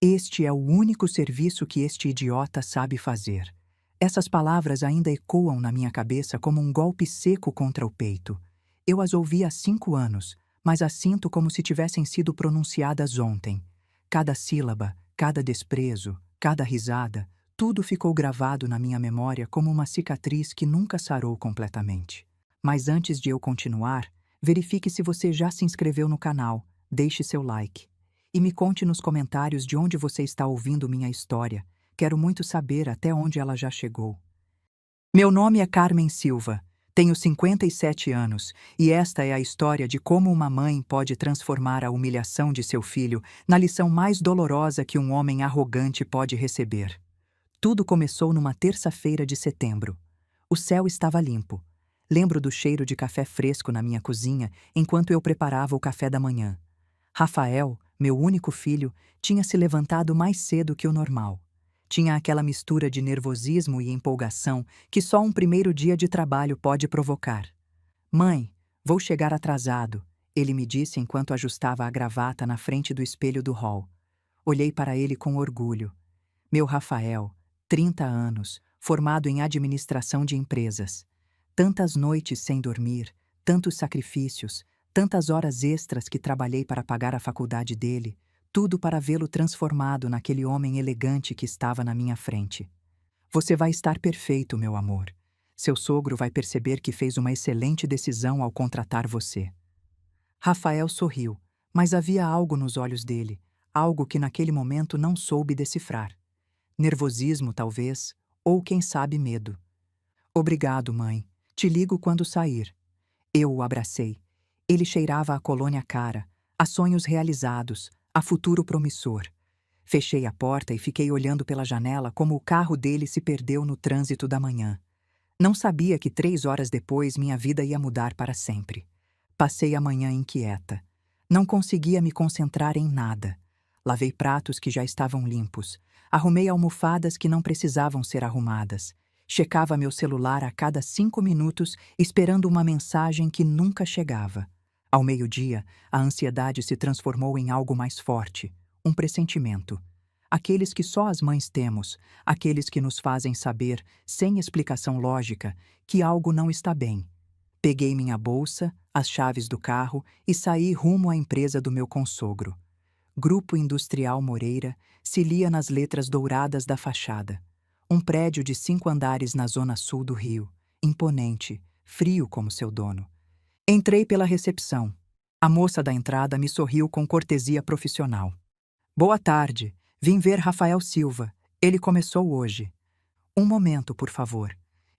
Este é o único serviço que este idiota sabe fazer. Essas palavras ainda ecoam na minha cabeça como um golpe seco contra o peito. Eu as ouvi há 5 anos, mas as sinto como se tivessem sido pronunciadas ontem. Cada sílaba, cada desprezo, cada risada, tudo ficou gravado na minha memória como uma cicatriz que nunca sarou completamente. Mas antes de eu continuar, verifique se você já se inscreveu no canal, deixe seu like. E me conte nos comentários de onde você está ouvindo minha história. Quero muito saber até onde ela já chegou. Meu nome é Carmen Silva, tenho 57 anos e esta é a história de como uma mãe pode transformar a humilhação de seu filho na lição mais dolorosa que um homem arrogante pode receber. Tudo começou numa terça-feira de setembro. O céu estava limpo. Lembro do cheiro de café fresco na minha cozinha enquanto eu preparava o café da manhã. Rafael, meu único filho, tinha se levantado mais cedo que o normal. Tinha aquela mistura de nervosismo e empolgação que só um primeiro dia de trabalho pode provocar. "Mãe, vou chegar atrasado", ele me disse enquanto ajustava a gravata na frente do espelho do hall. Olhei para ele com orgulho. Meu Rafael, 30 anos, formado em administração de empresas. Tantas noites sem dormir, tantos sacrifícios, tantas horas extras que trabalhei para pagar a faculdade dele, tudo para vê-lo transformado naquele homem elegante que estava na minha frente. "Você vai estar perfeito, meu amor. Seu sogro vai perceber que fez uma excelente decisão ao contratar você." Rafael sorriu, mas havia algo nos olhos dele, algo que naquele momento não soube decifrar. Nervosismo, talvez, ou quem sabe medo. "Obrigado, mãe. Te ligo quando sair." Eu o abracei. Ele cheirava a colônia cara, a sonhos realizados, a futuro promissor. Fechei a porta e fiquei olhando pela janela como o carro dele se perdeu no trânsito da manhã. Não sabia que 3 horas depois minha vida ia mudar para sempre. Passei a manhã inquieta. Não conseguia me concentrar em nada. Lavei pratos que já estavam limpos. Arrumei almofadas que não precisavam ser arrumadas. Checava meu celular a cada 5 minutos, esperando uma mensagem que nunca chegava. Ao meio-dia, a ansiedade se transformou em algo mais forte, um pressentimento. Aqueles que só as mães temos, aqueles que nos fazem saber, sem explicação lógica, que algo não está bem. Peguei minha bolsa, as chaves do carro e saí rumo à empresa do meu consogro. Grupo Industrial Moreira se lia nas letras douradas da fachada. Um prédio de 5 andares na zona sul do Rio, imponente, frio como seu dono. Entrei pela recepção. A moça da entrada me sorriu com cortesia profissional. "Boa tarde. Vim ver Rafael Silva. Ele começou hoje." "Um momento, por favor."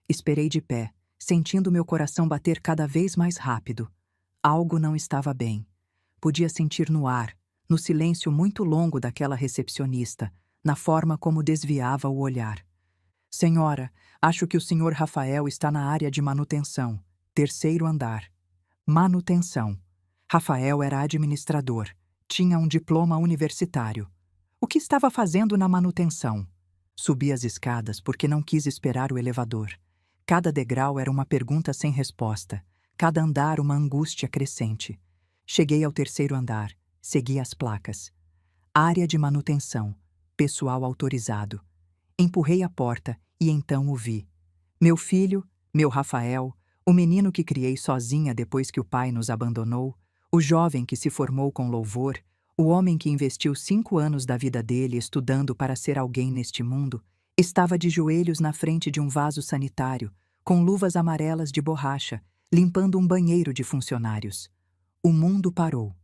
Esperei de pé, sentindo meu coração bater cada vez mais rápido. Algo não estava bem. Podia sentir no ar, no silêncio muito longo daquela recepcionista, na forma como desviava o olhar. "Senhora, acho que o senhor Rafael está na área de manutenção. 3º andar." Manutenção. Rafael era administrador. Tinha um diploma universitário. O que estava fazendo na manutenção? Subi as escadas porque não quis esperar o elevador. Cada degrau era uma pergunta sem resposta. Cada andar uma angústia crescente. Cheguei ao 3º andar. Segui as placas. Área de manutenção. Pessoal autorizado. Empurrei a porta e então o vi. Meu filho, meu Rafael, o menino que criei sozinha depois que o pai nos abandonou, o jovem que se formou com louvor, o homem que investiu 5 anos da vida dele estudando para ser alguém neste mundo, estava de joelhos na frente de um vaso sanitário, com luvas amarelas de borracha, limpando um banheiro de funcionários. O mundo parou.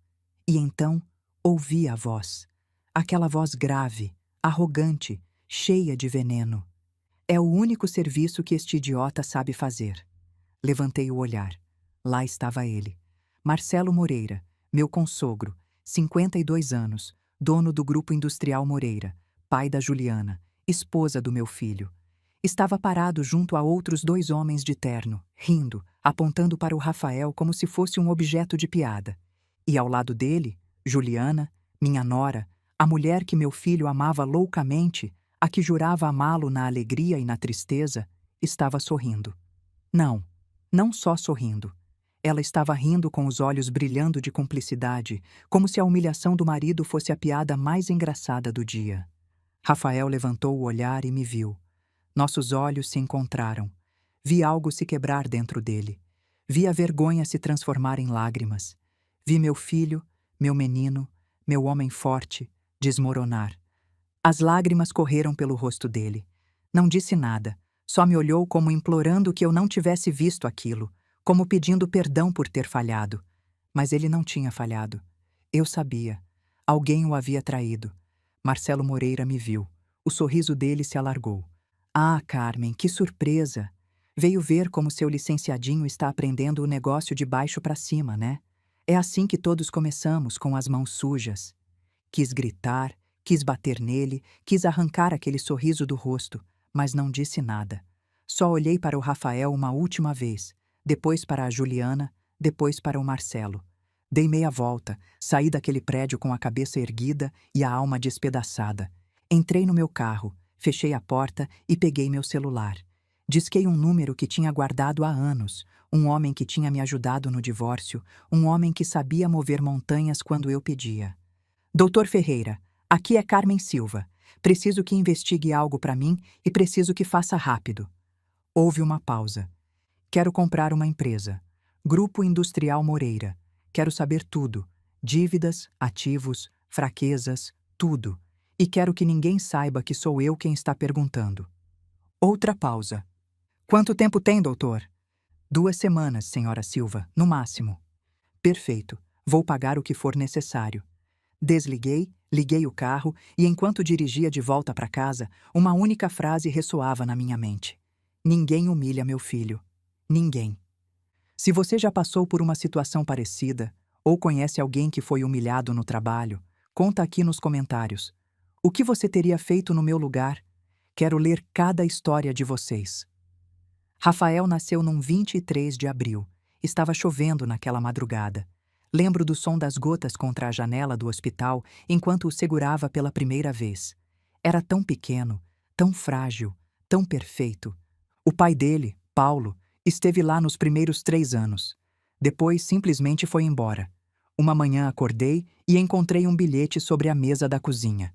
E então ouvi a voz. Aquela voz grave, arrogante, cheia de veneno. "É o único serviço que este idiota sabe fazer." Levantei o olhar. Lá estava ele. Marcelo Moreira, meu consogro, 52 anos, dono do Grupo Industrial Moreira, pai da Juliana, esposa do meu filho. Estava parado junto a outros 2 homens de terno, rindo, apontando para o Rafael como se fosse um objeto de piada. E ao lado dele, Juliana, minha nora, a mulher que meu filho amava loucamente, a que jurava amá-lo na alegria e na tristeza, estava sorrindo. Não só sorrindo. Ela estava rindo com os olhos brilhando de cumplicidade, como se a humilhação do marido fosse a piada mais engraçada do dia. Rafael levantou o olhar e me viu. Nossos olhos se encontraram. Vi algo se quebrar dentro dele. Vi a vergonha se transformar em lágrimas. Vi meu filho, meu menino, meu homem forte, desmoronar. As lágrimas correram pelo rosto dele. Não disse nada, só me olhou como implorando que eu não tivesse visto aquilo, como pedindo perdão por ter falhado. Mas ele não tinha falhado. Eu sabia. Alguém o havia traído. Marcelo Moreira me viu. O sorriso dele se alargou. Ah, Carmen, que surpresa! Veio ver como seu licenciadinho está aprendendo o negócio de baixo para cima, né? É assim que todos começamos, com as mãos sujas. Quis gritar, quis bater nele, quis arrancar aquele sorriso do rosto, mas não disse nada. Só olhei para o Rafael uma última vez, depois para a Juliana, depois para o Marcelo. Dei meia volta, saí daquele prédio com a cabeça erguida e a alma despedaçada. Entrei no meu carro, fechei a porta e peguei meu celular. Disquei um número que tinha guardado há anos, um homem que tinha me ajudado no divórcio, um homem que sabia mover montanhas quando eu pedia. Doutor Ferreira, aqui é Carmen Silva. Preciso que investigue algo para mim e preciso que faça rápido. Houve uma pausa. Quero comprar uma empresa. Grupo Industrial Moreira. Quero saber tudo. Dívidas, ativos, fraquezas, tudo. E quero que ninguém saiba que sou eu quem está perguntando. Outra pausa. Quanto tempo tem, doutor? 2 semanas, senhora Silva, no máximo. Perfeito. Vou pagar o que for necessário. Desliguei, liguei o carro e, enquanto dirigia de volta para casa, uma única frase ressoava na minha mente. Ninguém humilha meu filho. Ninguém. Se você já passou por uma situação parecida, ou conhece alguém que foi humilhado no trabalho, conta aqui nos comentários. O que você teria feito no meu lugar? Quero ler cada história de vocês. Rafael nasceu num 23 de abril. Estava chovendo naquela madrugada. Lembro do som das gotas contra a janela do hospital enquanto o segurava pela primeira vez. Era tão pequeno, tão frágil, tão perfeito. O pai dele, Paulo, esteve lá nos primeiros 3 anos. Depois simplesmente foi embora. Uma manhã acordei e encontrei um bilhete sobre a mesa da cozinha.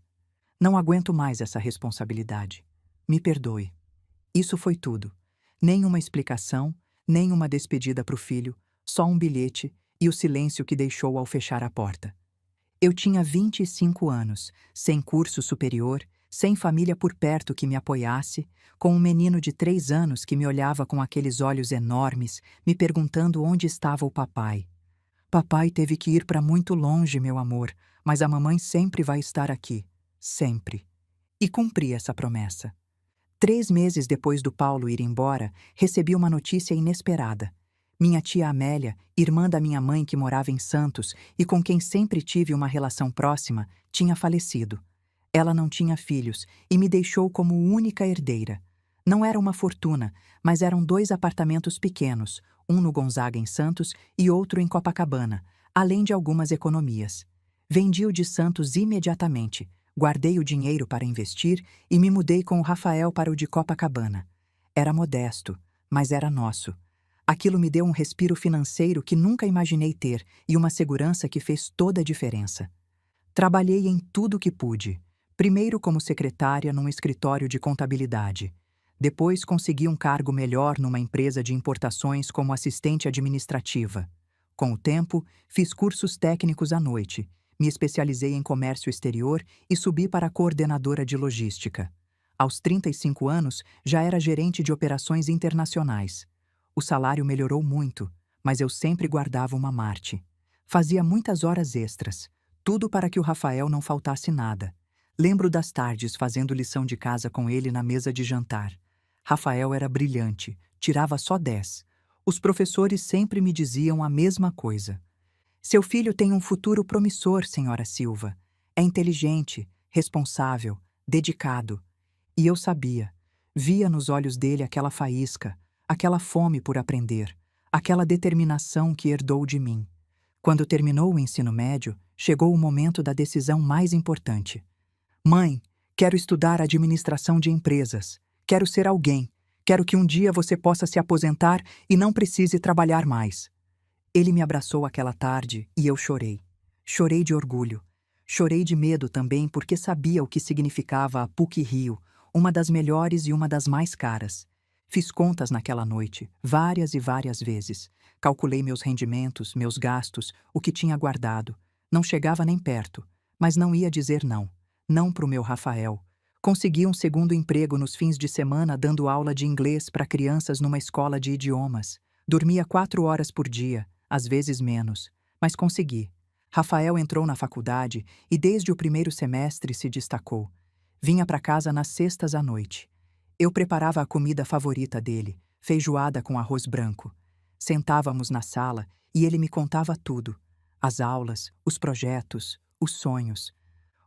Não aguento mais essa responsabilidade. Me perdoe. Isso foi tudo. Nem uma explicação, nem uma despedida para o filho, só um bilhete e o silêncio que deixou ao fechar a porta. Eu tinha 25 anos, sem curso superior, sem família por perto que me apoiasse, com um menino de 3 anos que me olhava com aqueles olhos enormes, me perguntando onde estava o papai. Papai teve que ir para muito longe, meu amor, mas a mamãe sempre vai estar aqui. Sempre. E cumpri essa promessa. 3 meses depois do Paulo ir embora, recebi uma notícia inesperada. Minha tia Amélia, irmã da minha mãe que morava em Santos e com quem sempre tive uma relação próxima, tinha falecido. Ela não tinha filhos e me deixou como única herdeira. Não era uma fortuna, mas eram 2 apartamentos pequenos, um no Gonzaga em Santos e outro em Copacabana, além de algumas economias. Vendi o de Santos imediatamente, guardei o dinheiro para investir e me mudei com o Rafael para o de Copacabana. Era modesto, mas era nosso. Aquilo me deu um respiro financeiro que nunca imaginei ter e uma segurança que fez toda a diferença. Trabalhei em tudo que pude. Primeiro como secretária num escritório de contabilidade. Depois consegui um cargo melhor numa empresa de importações como assistente administrativa. Com o tempo, fiz cursos técnicos à noite. Me especializei em comércio exterior e subi para coordenadora de logística. Aos 35 anos, já era gerente de operações internacionais. O salário melhorou muito, mas eu sempre guardava uma Marte. Fazia muitas horas extras, tudo para que o Rafael não faltasse nada. Lembro das tardes fazendo lição de casa com ele na mesa de jantar. Rafael era brilhante, tirava só 10. Os professores sempre me diziam a mesma coisa. Seu filho tem um futuro promissor, senhora Silva. É inteligente, responsável, dedicado. E eu sabia. Via nos olhos dele aquela faísca, aquela fome por aprender, aquela determinação que herdou de mim. Quando terminou o ensino médio, chegou o momento da decisão mais importante. Mãe, quero estudar administração de empresas. Quero ser alguém. Quero que um dia você possa se aposentar e não precise trabalhar mais. Ele me abraçou aquela tarde e eu chorei. Chorei de orgulho. Chorei de medo também porque sabia o que significava a PUC-Rio, uma das melhores e uma das mais caras. Fiz contas naquela noite, várias e várias vezes. Calculei meus rendimentos, meus gastos, o que tinha guardado. Não chegava nem perto, mas não ia dizer não. Não pro meu Rafael. Consegui um segundo emprego nos fins de semana dando aula de inglês para crianças numa escola de idiomas. Dormia 4 horas por dia, às vezes menos, mas consegui. Rafael entrou na faculdade e desde o primeiro semestre se destacou. Vinha para casa nas sextas à noite. Eu preparava a comida favorita dele, feijoada com arroz branco. Sentávamos na sala e ele me contava tudo. As aulas, os projetos, os sonhos.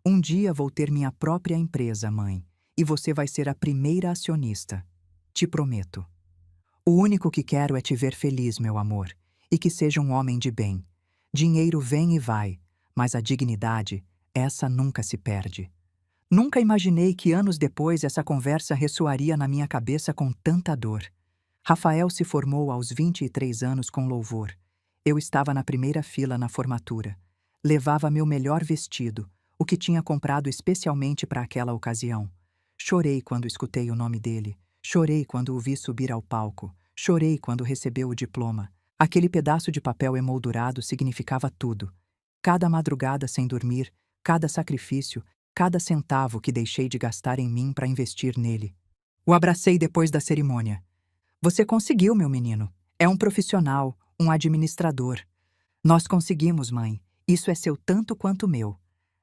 Um dia vou ter minha própria empresa, mãe, e você vai ser a primeira acionista. Te prometo. O único que quero é te ver feliz, meu amor, e que seja um homem de bem. Dinheiro vem e vai, mas a dignidade, essa nunca se perde. Nunca imaginei que anos depois essa conversa ressoaria na minha cabeça com tanta dor. Rafael se formou aos 23 anos com louvor. Eu estava na primeira fila na formatura. Levava meu melhor vestido, o que tinha comprado especialmente para aquela ocasião. Chorei quando escutei o nome dele. Chorei quando o vi subir ao palco. Chorei quando recebeu o diploma. Aquele pedaço de papel emoldurado significava tudo. Cada madrugada sem dormir, cada sacrifício, cada centavo que deixei de gastar em mim para investir nele. O abracei depois da cerimônia. Você conseguiu, meu menino. É um profissional, um administrador. Nós conseguimos, mãe. Isso é seu tanto quanto meu.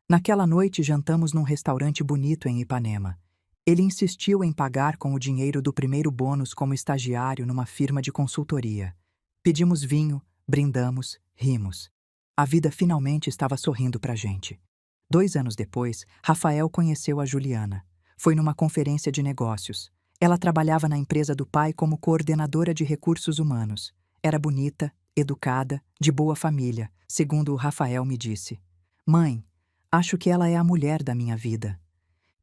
Naquela noite jantamos num restaurante bonito em Ipanema. Ele insistiu em pagar com o dinheiro do primeiro bônus como estagiário numa firma de consultoria. Pedimos vinho, brindamos, rimos. A vida finalmente estava sorrindo pra gente. 2 anos depois, Rafael conheceu a Juliana. Foi numa conferência de negócios. Ela trabalhava na empresa do pai como coordenadora de recursos humanos. Era bonita, educada, de boa família, segundo o Rafael me disse. Mãe, acho que ela é a mulher da minha vida.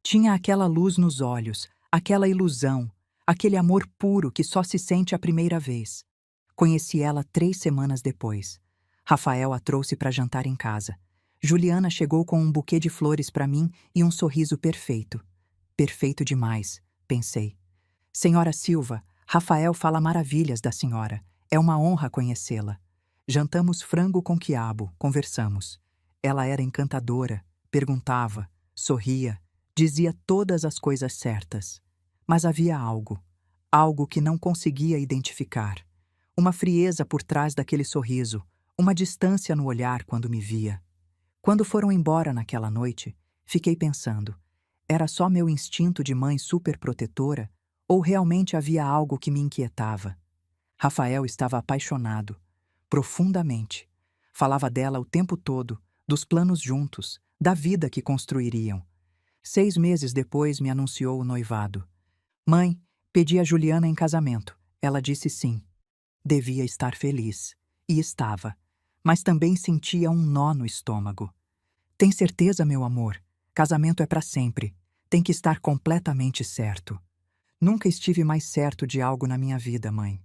Tinha aquela luz nos olhos, aquela ilusão, aquele amor puro que só se sente a primeira vez. Conheci ela 3 semanas depois. Rafael a trouxe para jantar em casa. Juliana chegou com um buquê de flores para mim e um sorriso perfeito. Perfeito demais, pensei. Senhora Silva, Rafael fala maravilhas da senhora. É uma honra conhecê-la. Jantamos frango com quiabo, conversamos. Ela era encantadora, perguntava, sorria, dizia todas as coisas certas. Mas havia algo que não conseguia identificar. Uma frieza por trás daquele sorriso, uma distância no olhar quando me via. Quando foram embora naquela noite, fiquei pensando, era só meu instinto de mãe superprotetora ou realmente havia algo que me inquietava? Rafael estava apaixonado, profundamente. Falava dela o tempo todo, dos planos juntos, da vida que construiriam. 6 meses depois me anunciou o noivado. Mãe, pedi a Juliana em casamento. Ela disse sim. Devia estar feliz. E estava. Mas também sentia um nó no estômago. Tem certeza, meu amor? Casamento é para sempre. Tem que estar completamente certo. Nunca estive mais certo de algo na minha vida, mãe.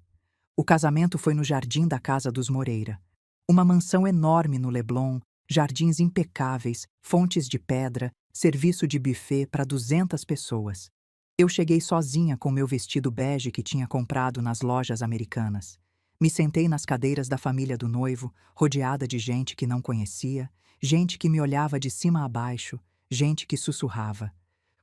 O casamento foi no jardim da casa dos Moreira. Uma mansão enorme no Leblon, jardins impecáveis, fontes de pedra, serviço de buffet para 200 pessoas. Eu cheguei sozinha com meu vestido bege que tinha comprado nas lojas americanas. Me sentei nas cadeiras da família do noivo, rodeada de gente que não conhecia, gente que me olhava de cima a baixo, gente que sussurrava.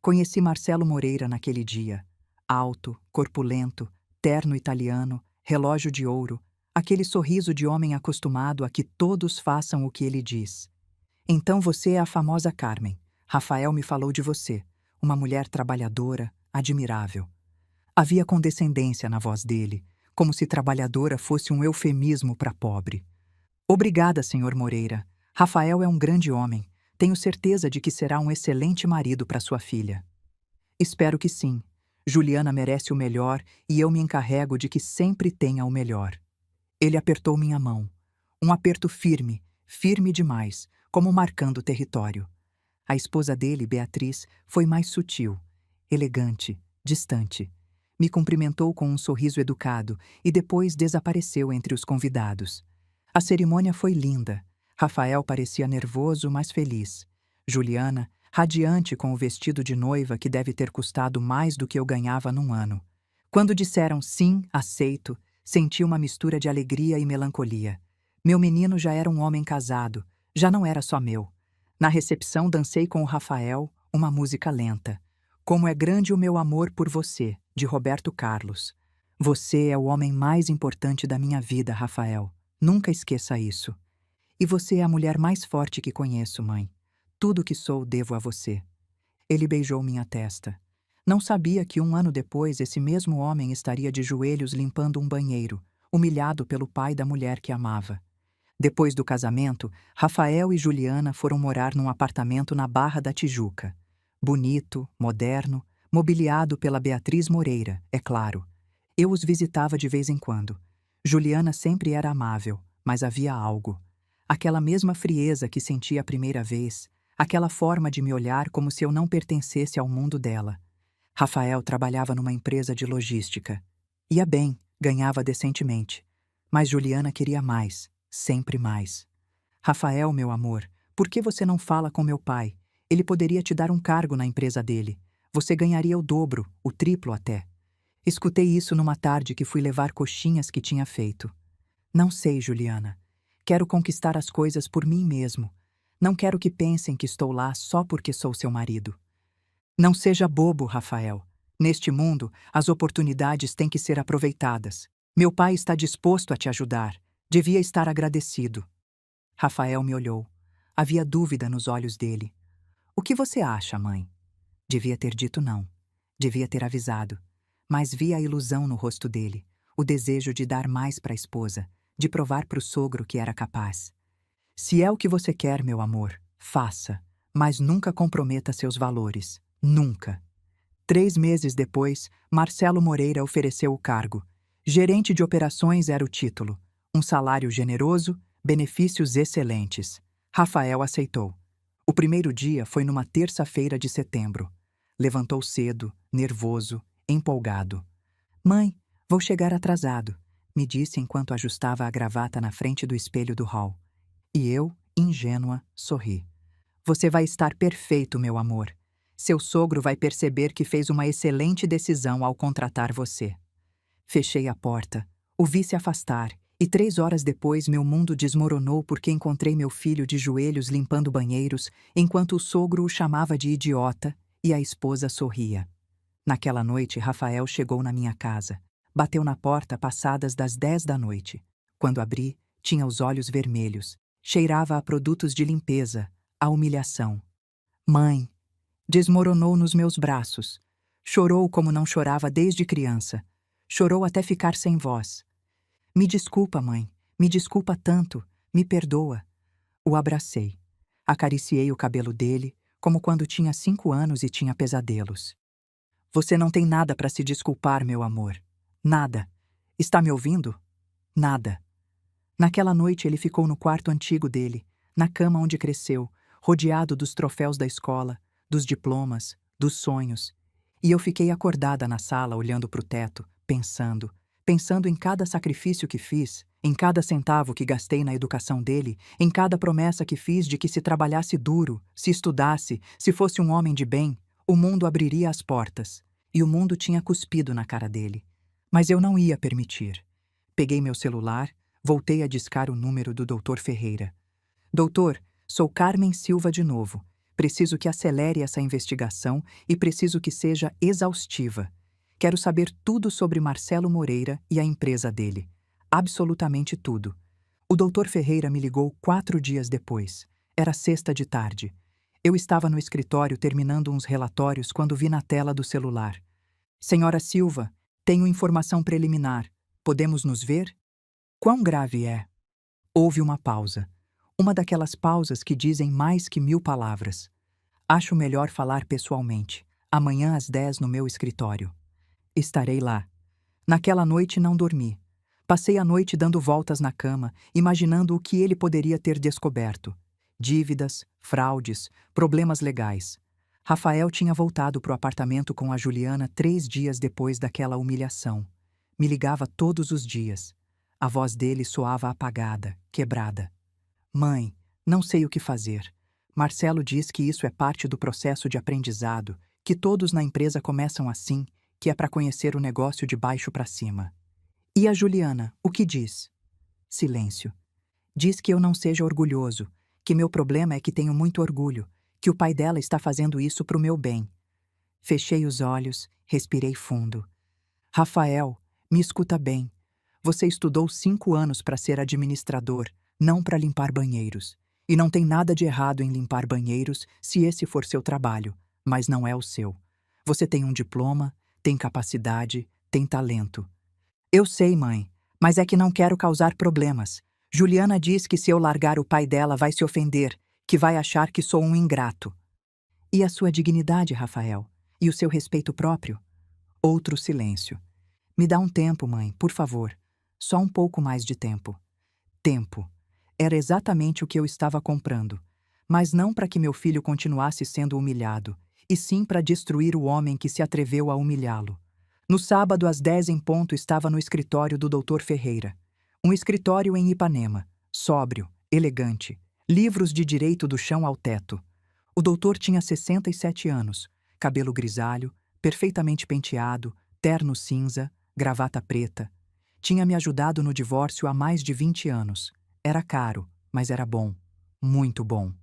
Conheci Marcelo Moreira naquele dia. Alto, corpulento, terno italiano, relógio de ouro, aquele sorriso de homem acostumado a que todos façam o que ele diz. Então você é a famosa Carmen. Rafael me falou de você, uma mulher trabalhadora, admirável. Havia condescendência na voz dele, como se trabalhadora fosse um eufemismo para pobre. Obrigada, senhor Moreira. Rafael é um grande homem. Tenho certeza de que será um excelente marido para sua filha. Espero que sim. Juliana merece o melhor e eu me encarrego de que sempre tenha o melhor. Ele apertou minha mão. Um aperto firme, firme demais, como marcando território. A esposa dele, Beatriz, foi mais sutil, elegante, distante. Me cumprimentou com um sorriso educado e depois desapareceu entre os convidados. A cerimônia foi linda. Rafael parecia nervoso, mas feliz. Juliana, radiante com o vestido de noiva que deve ter custado mais do que eu ganhava num ano. Quando disseram sim, aceito, senti uma mistura de alegria e melancolia. Meu menino já era um homem casado, já não era só meu. Na recepção dancei com o Rafael uma música lenta. Como é grande o meu amor por você, de Roberto Carlos. Você é o homem mais importante da minha vida, Rafael. Nunca esqueça isso. E você é a mulher mais forte que conheço, mãe. Tudo que sou devo a você. Ele beijou minha testa. Não sabia que um ano depois esse mesmo homem estaria de joelhos limpando um banheiro, humilhado pelo pai da mulher que amava. Depois do casamento, Rafael e Juliana foram morar num apartamento na Barra da Tijuca. Bonito, moderno, mobiliado pela Beatriz Moreira, é claro. Eu os visitava de vez em quando. Juliana sempre era amável, mas havia algo. Aquela mesma frieza que senti a primeira vez, aquela forma de me olhar como se eu não pertencesse ao mundo dela. Rafael trabalhava numa empresa de logística. Ia bem, ganhava decentemente. Mas Juliana queria mais, sempre mais. Rafael, meu amor, por que você não fala com meu pai? Ele poderia te dar um cargo na empresa dele. Você ganharia o dobro, o triplo até. Escutei isso numa tarde que fui levar coxinhas que tinha feito. Não sei, Juliana. Quero conquistar as coisas por mim mesmo. Não quero que pensem que estou lá só porque sou seu marido. Não seja bobo, Rafael. Neste mundo, as oportunidades têm que ser aproveitadas. Meu pai está disposto a te ajudar. Devia estar agradecido. Rafael me olhou. Havia dúvida nos olhos dele. O que você acha, mãe? Devia ter dito não. Devia ter avisado. Mas vi a ilusão no rosto dele, o desejo de dar mais para a esposa, de provar para o sogro que era capaz. Se é o que você quer, meu amor, faça, mas nunca comprometa seus valores. Nunca. 3 meses depois, Marcelo Moreira ofereceu o cargo. Gerente de operações era o título. Um salário generoso, benefícios excelentes. Rafael aceitou. O primeiro dia foi numa terça-feira de setembro. Levantou cedo, nervoso, empolgado. Mãe, vou chegar atrasado, me disse enquanto ajustava a gravata na frente do espelho do hall. E eu, ingênua, sorri. Você vai estar perfeito, meu amor. Seu sogro vai perceber que fez uma excelente decisão ao contratar você. Fechei a porta, o vi se afastar, e 3 horas depois meu mundo desmoronou porque encontrei meu filho de joelhos limpando banheiros, enquanto o sogro o chamava de idiota e a esposa sorria. Naquela noite, Rafael chegou na minha casa. Bateu na porta passadas das 10 da noite. Quando abri, tinha os olhos vermelhos. Cheirava a produtos de limpeza, a humilhação. Mãe! Desmoronou nos meus braços. Chorou como não chorava desde criança. Chorou até ficar sem voz. Me desculpa, mãe. Me desculpa tanto. Me perdoa. O abracei. Acariciei o cabelo dele, como quando tinha 5 anos e tinha pesadelos. Você não tem nada para se desculpar, meu amor. Nada. Está me ouvindo? Nada. Naquela noite ele ficou no quarto antigo dele, na cama onde cresceu, rodeado dos troféus da escola, dos diplomas, dos sonhos. E eu fiquei acordada na sala olhando para o teto, pensando em cada sacrifício que fiz, em cada centavo que gastei na educação dele, em cada promessa que fiz de que se trabalhasse duro, se estudasse, se fosse um homem de bem, o mundo abriria as portas. E o mundo tinha cuspido na cara dele. Mas eu não ia permitir. Peguei meu celular, voltei a discar o número do Dr. Ferreira. Doutor, sou Carmen Silva de novo. Preciso que acelere essa investigação e preciso que seja exaustiva. Quero saber tudo sobre Marcelo Moreira e a empresa dele. Absolutamente tudo. O Dr. Ferreira me ligou 4 dias depois. Era sexta de tarde. Eu estava no escritório terminando uns relatórios quando vi na tela do celular. Senhora Silva, tenho informação preliminar. Podemos nos ver? Quão grave é? Houve uma pausa. Uma daquelas pausas que dizem mais que 1000 palavras. Acho melhor falar pessoalmente. Amanhã às 10 no meu escritório. Estarei lá. Naquela noite não dormi. Passei a noite dando voltas na cama, imaginando o que ele poderia ter descoberto. Dívidas, fraudes, problemas legais. Rafael tinha voltado para o apartamento com a Juliana 3 dias depois daquela humilhação. Me ligava todos os dias. A voz dele soava apagada, quebrada. Mãe, não sei o que fazer. Marcelo diz que isso é parte do processo de aprendizado, que todos na empresa começam assim, que é para conhecer o negócio de baixo para cima. E a Juliana, o que diz? Silêncio. Diz que eu não seja orgulhoso, que meu problema é que tenho muito orgulho, que o pai dela está fazendo isso pro meu bem. Fechei os olhos, respirei fundo. Rafael, me escuta bem. Você estudou 5 anos para ser administrador, não para limpar banheiros. E não tem nada de errado em limpar banheiros se esse for seu trabalho, mas não é o seu. Você tem um diploma, tem capacidade, tem talento. Eu sei, mãe, mas é que não quero causar problemas. Juliana diz que se eu largar o pai dela vai se ofender, que vai achar que sou um ingrato. E a sua dignidade, Rafael? E o seu respeito próprio? Outro silêncio. Me dá um tempo, mãe, por favor. Só um pouco mais de tempo. Tempo. Era exatamente o que eu estava comprando. Mas não para que meu filho continuasse sendo humilhado, e sim para destruir o homem que se atreveu a humilhá-lo. No sábado, às 10 em ponto, estava no escritório do Dr. Ferreira. Um escritório em Ipanema, sóbrio, elegante, livros de direito do chão ao teto. O doutor tinha 67 anos, cabelo grisalho, perfeitamente penteado, terno cinza, gravata preta. Tinha me ajudado no divórcio há mais de 20 anos. Era caro, mas era bom. Muito bom.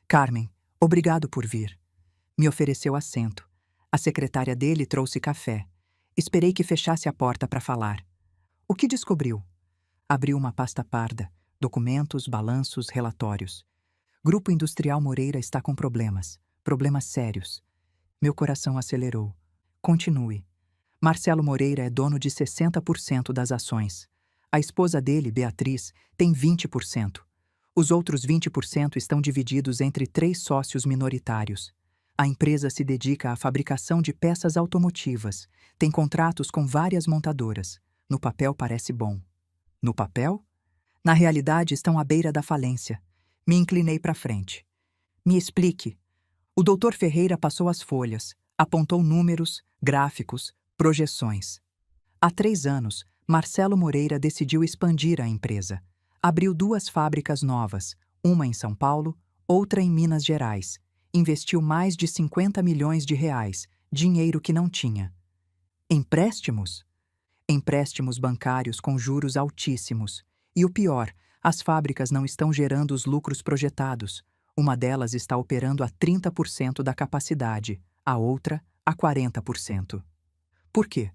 Carmen, obrigado por vir. Me ofereceu assento. A secretária dele trouxe café. Esperei que fechasse a porta para falar. O que descobriu? Abriu uma pasta parda. Documentos, balanços, relatórios. Grupo Industrial Moreira está com problemas. Problemas sérios. Meu coração acelerou. Continue. Marcelo Moreira é dono de 60% das ações. A esposa dele, Beatriz, tem 20%. Os outros 20% estão divididos entre 3 sócios minoritários. A empresa se dedica à fabricação de peças automotivas. Tem contratos com várias montadoras. No papel parece bom. No papel? Na realidade estão à beira da falência. Me inclinei para frente. Me explique. O Dr. Ferreira passou as folhas, apontou números, gráficos, projeções. Há 3 anos, Marcelo Moreira decidiu expandir a empresa. Abriu 2 fábricas novas, uma em São Paulo, outra em Minas Gerais. Investiu mais de 50 milhões de reais, dinheiro que não tinha. Empréstimos? Empréstimos bancários com juros altíssimos. E o pior, as fábricas não estão gerando os lucros projetados. Uma delas está operando a 30% da capacidade, a outra a 40%. Por quê?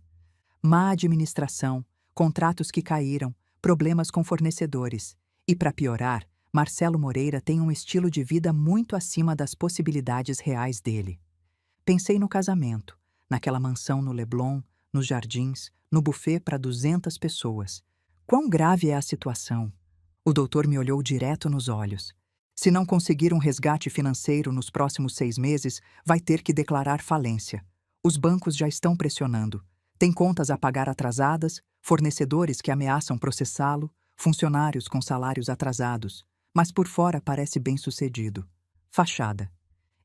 Má administração, contratos que caíram, problemas com fornecedores. E, para piorar, Marcelo Moreira tem um estilo de vida muito acima das possibilidades reais dele. Pensei no casamento, naquela mansão no Leblon, nos jardins, no buffet para 200 pessoas. Quão grave é a situação? O doutor me olhou direto nos olhos. Se não conseguir um resgate financeiro nos próximos 6 meses, vai ter que declarar falência. Os bancos já estão pressionando. Tem contas a pagar atrasadas, fornecedores que ameaçam processá-lo, funcionários com salários atrasados. Mas por fora parece bem-sucedido. Fachada.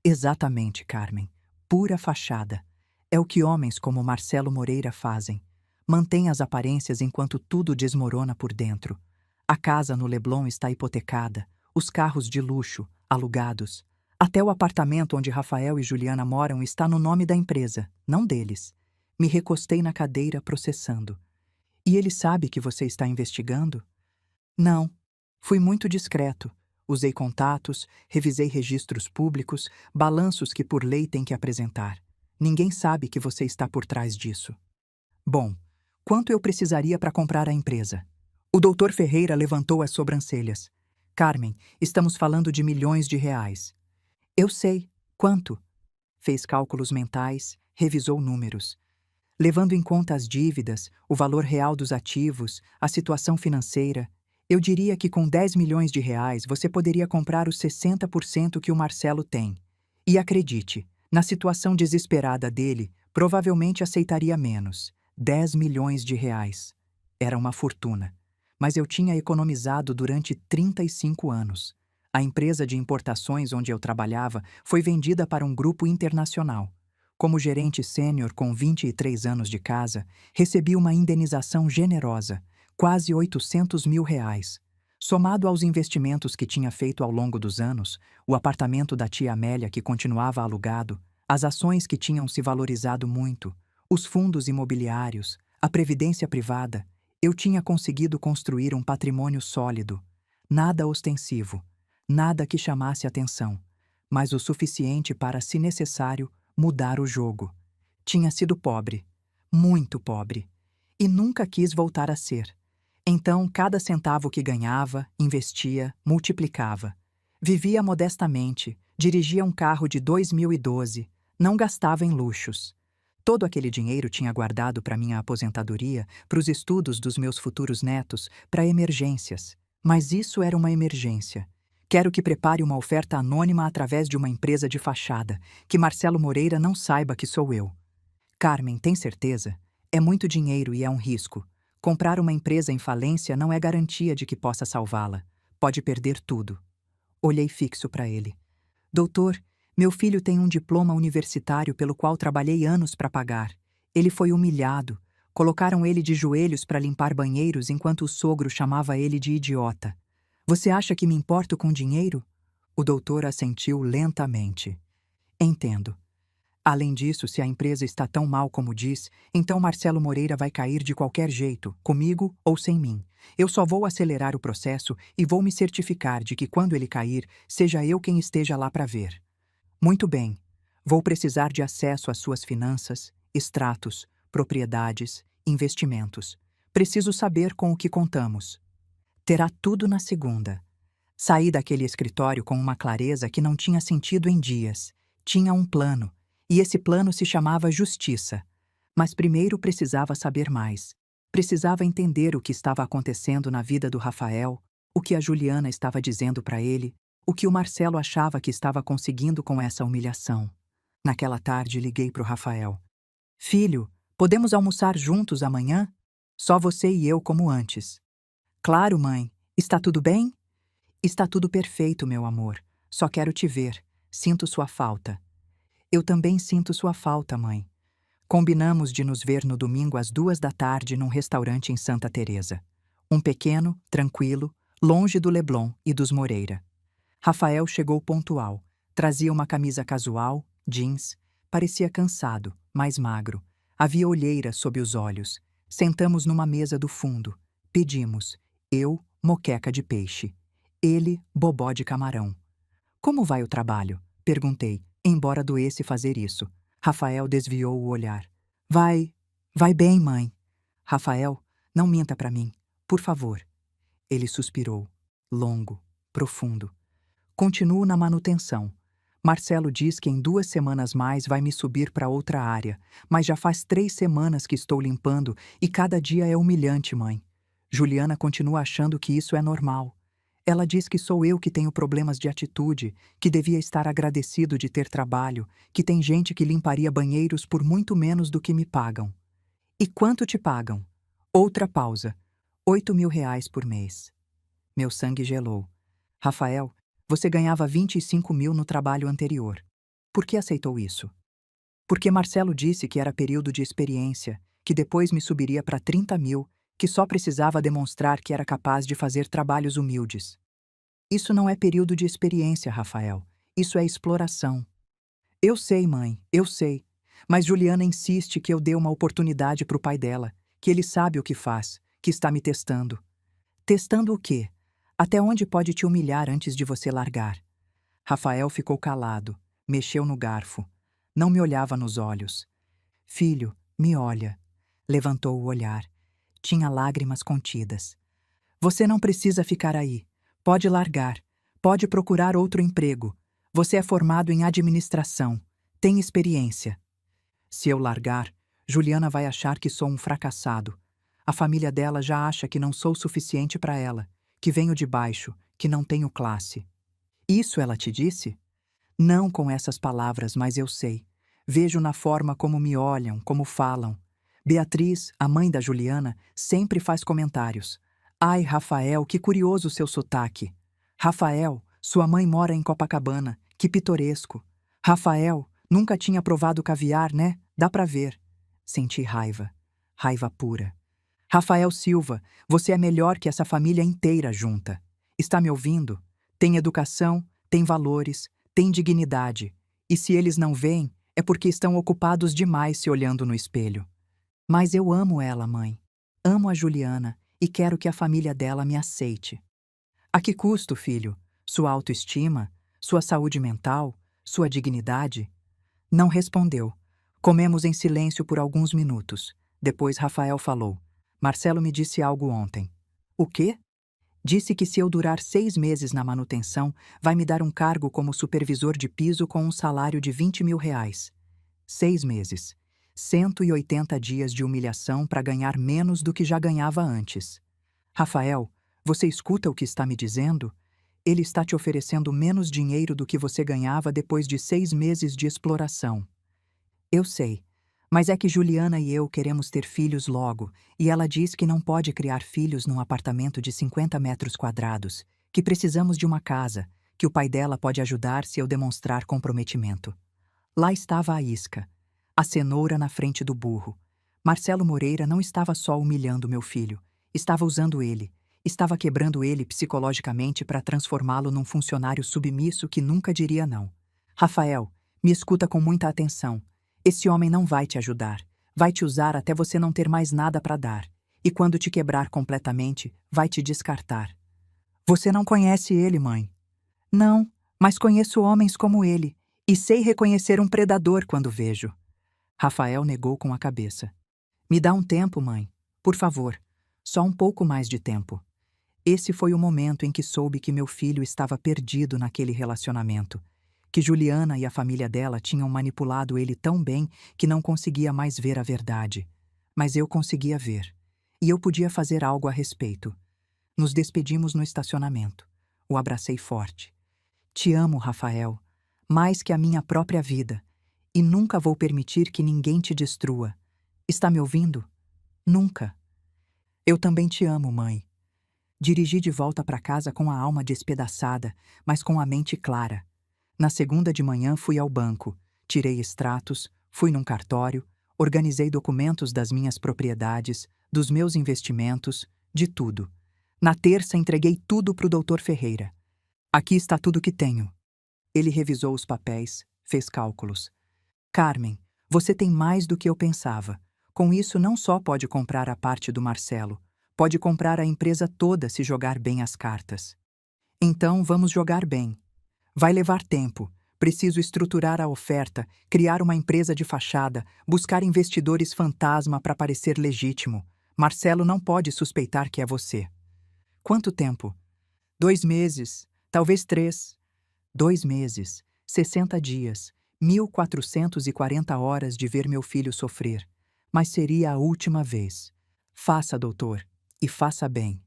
Exatamente, Carmen. Pura fachada. É o que homens como Marcelo Moreira fazem. Mantém as aparências enquanto tudo desmorona por dentro. A casa no Leblon está hipotecada, os carros de luxo, alugados. Até o apartamento onde Rafael e Juliana moram está no nome da empresa, não deles. Me recostei na cadeira processando. E ele sabe que você está investigando? Não. Fui muito discreto. Usei contatos, revisei registros públicos, balanços que por lei tem que apresentar. Ninguém sabe que você está por trás disso. Bom, quanto eu precisaria para comprar a empresa? O doutor Ferreira levantou as sobrancelhas. Carmen, estamos falando de milhões de reais. Eu sei. Quanto? Fez cálculos mentais, revisou números. Levando em conta as dívidas, o valor real dos ativos, a situação financeira, eu diria que com 10 milhões de reais você poderia comprar os 60% que o Marcelo tem. E acredite, na situação desesperada dele, provavelmente aceitaria menos. 10 milhões de reais. Era uma fortuna. Mas eu tinha economizado durante 35 anos. A empresa de importações onde eu trabalhava foi vendida para um grupo internacional. Como gerente sênior com 23 anos de casa, recebi uma indenização generosa, quase R$ 800.000. Somado aos investimentos que tinha feito ao longo dos anos, o apartamento da tia Amélia que continuava alugado, as ações que tinham se valorizado muito, os fundos imobiliários, a previdência privada, eu tinha conseguido construir um patrimônio sólido, nada ostensivo, nada que chamasse atenção, mas o suficiente para, se necessário, mudar o jogo. Tinha sido pobre, muito pobre, e nunca quis voltar a ser. Então, cada centavo que ganhava, investia, multiplicava. Vivia modestamente, dirigia um carro de 2012, não gastava em luxos. Todo aquele dinheiro tinha guardado para minha aposentadoria, para os estudos dos meus futuros netos, para emergências. Mas isso era uma emergência. Quero que prepare uma oferta anônima através de uma empresa de fachada, que Marcelo Moreira não saiba que sou eu. Carmen, tem certeza? É muito dinheiro e é um risco. Comprar uma empresa em falência não é garantia de que possa salvá-la. Pode perder tudo. Olhei fixo para ele. Doutor, meu filho tem um diploma universitário pelo qual trabalhei anos para pagar. Ele foi humilhado. Colocaram ele de joelhos para limpar banheiros enquanto o sogro chamava ele de idiota. Você acha que me importo com dinheiro? O doutor assentiu lentamente. Entendo. Além disso, se a empresa está tão mal como diz, então Marcelo Moreira vai cair de qualquer jeito, comigo ou sem mim. Eu só vou acelerar o processo e vou me certificar de que quando ele cair, seja eu quem esteja lá para ver. Muito bem. Vou precisar de acesso às suas finanças, extratos, propriedades, investimentos. Preciso saber com o que contamos. Terá tudo na segunda. Saí daquele escritório com uma clareza que não tinha sentido em dias. Tinha um plano. E esse plano se chamava justiça. Mas primeiro precisava saber mais. Precisava entender o que estava acontecendo na vida do Rafael, o que a Juliana estava dizendo para ele, o que o Marcelo achava que estava conseguindo com essa humilhação. Naquela tarde liguei para o Rafael. Filho, podemos almoçar juntos amanhã? Só você e eu como antes. Claro, mãe. Está tudo bem? Está tudo perfeito, meu amor. Só quero te ver. Sinto sua falta. Eu também sinto sua falta, mãe. Combinamos de nos ver no domingo às 2 da tarde num restaurante em Santa Teresa. Um pequeno, tranquilo, longe do Leblon e dos Moreira. Rafael chegou pontual. Trazia uma camisa casual, jeans. Parecia cansado, mais magro. Havia olheira sob os olhos. Sentamos numa mesa do fundo. Pedimos. Eu, moqueca de peixe. Ele, bobó de camarão. Como vai o trabalho? Perguntei, embora doesse fazer isso. Rafael desviou o olhar. Vai bem, mãe. Rafael, não minta para mim, por favor. Ele suspirou, longo, profundo. Continuo na manutenção. Marcelo diz que em 2 semanas mais vai me subir para outra área, mas já faz 3 semanas que estou limpando e cada dia é humilhante, mãe. Juliana continua achando que isso é normal. Ela diz que sou eu que tenho problemas de atitude, que devia estar agradecido de ter trabalho, que tem gente que limparia banheiros por muito menos do que me pagam. E quanto te pagam? Outra pausa. R$ 8.000 por mês. Meu sangue gelou. Rafael, você ganhava 25 mil no trabalho anterior. Por que aceitou isso? Porque Marcelo disse que era período de experiência, que depois me subiria para 30 mil, que só precisava demonstrar que era capaz de fazer trabalhos humildes. Isso não é período de experiência, Rafael. Isso é exploração. Eu sei, mãe, eu sei. Mas Juliana insiste que eu dê uma oportunidade para o pai dela, que ele sabe o que faz, que está me testando. Testando o quê? Até onde pode te humilhar antes de você largar? Rafael ficou calado, mexeu no garfo. Não me olhava nos olhos. Filho, me olha. Levantou o olhar. Tinha lágrimas contidas. Você não precisa ficar aí. Pode largar. Pode procurar outro emprego. Você é formado em administração. Tem experiência. Se eu largar, Juliana vai achar que sou um fracassado. A família dela já acha que não sou suficiente para ela, que venho de baixo, que não tenho classe. Isso ela te disse? Não com essas palavras, mas eu sei. Vejo na forma como me olham, como falam. Beatriz, a mãe da Juliana, sempre faz comentários. Ai, Rafael, que curioso o seu sotaque. Rafael, sua mãe mora em Copacabana, que pitoresco. Rafael, nunca tinha provado caviar, né? Dá pra ver. Senti raiva. Raiva pura. Rafael Silva, você é melhor que essa família inteira junta. Está me ouvindo? Tem educação, tem valores, tem dignidade. E se eles não veem, é porque estão ocupados demais se olhando no espelho. Mas eu amo ela, mãe. Amo a Juliana e quero que a família dela me aceite. A que custo, filho? Sua autoestima? Sua saúde mental? Sua dignidade? Não respondeu. Comemos em silêncio por alguns minutos. Depois Rafael falou. Marcelo me disse algo ontem. O quê? Disse que se eu durar 6 meses na manutenção, vai me dar um cargo como supervisor de piso com um salário de 20 mil reais. 6 meses. 180 dias de humilhação para ganhar menos do que já ganhava antes. Rafael, você escuta o que está me dizendo? Ele está te oferecendo menos dinheiro do que você ganhava depois de 6 meses de exploração. Eu sei, mas é que Juliana e eu queremos ter filhos logo, e ela diz que não pode criar filhos num apartamento de 50 metros quadrados, que precisamos de uma casa, que o pai dela pode ajudar se eu demonstrar comprometimento. Lá estava a isca, a cenoura na frente do burro. Marcelo Moreira não estava só humilhando meu filho, estava usando ele, estava quebrando ele psicologicamente para transformá-lo num funcionário submisso que nunca diria não. Rafael, me escuta com muita atenção. Esse homem não vai te ajudar. Vai te usar até você não ter mais nada para dar. E quando te quebrar completamente, vai te descartar. Você não conhece ele, mãe. Não, mas conheço homens como ele. E sei reconhecer um predador quando vejo. Rafael negou com a cabeça. Me dá um tempo, mãe. Por favor. Só um pouco mais de tempo. Esse foi o momento em que soube que meu filho estava perdido naquele relacionamento. Que Juliana e a família dela tinham manipulado ele tão bem que não conseguia mais ver a verdade. Mas eu conseguia ver. E eu podia fazer algo a respeito. Nos despedimos no estacionamento. O abracei forte. Te amo, Rafael, mais que a minha própria vida. E nunca vou permitir que ninguém te destrua. Está me ouvindo? Nunca. Eu também te amo, mãe. Dirigi de volta para casa com a alma despedaçada, mas com a mente clara. Na segunda de manhã fui ao banco, tirei extratos, fui num cartório, organizei documentos das minhas propriedades, dos meus investimentos, de tudo. Na terça entreguei tudo para o Dr. Ferreira. Aqui está tudo que tenho. Ele revisou os papéis, fez cálculos. Carmen, você tem mais do que eu pensava. Com isso não só pode comprar a parte do Marcelo, pode comprar a empresa toda se jogar bem as cartas. Então vamos jogar bem. Vai levar tempo. Preciso estruturar a oferta, criar uma empresa de fachada, buscar investidores fantasma para parecer legítimo. Marcelo não pode suspeitar que é você. Quanto tempo? 2 meses, talvez 3. 2 meses, 60 dias, 1440 horas de ver meu filho sofrer. Mas seria a última vez. Faça, doutor, e faça bem.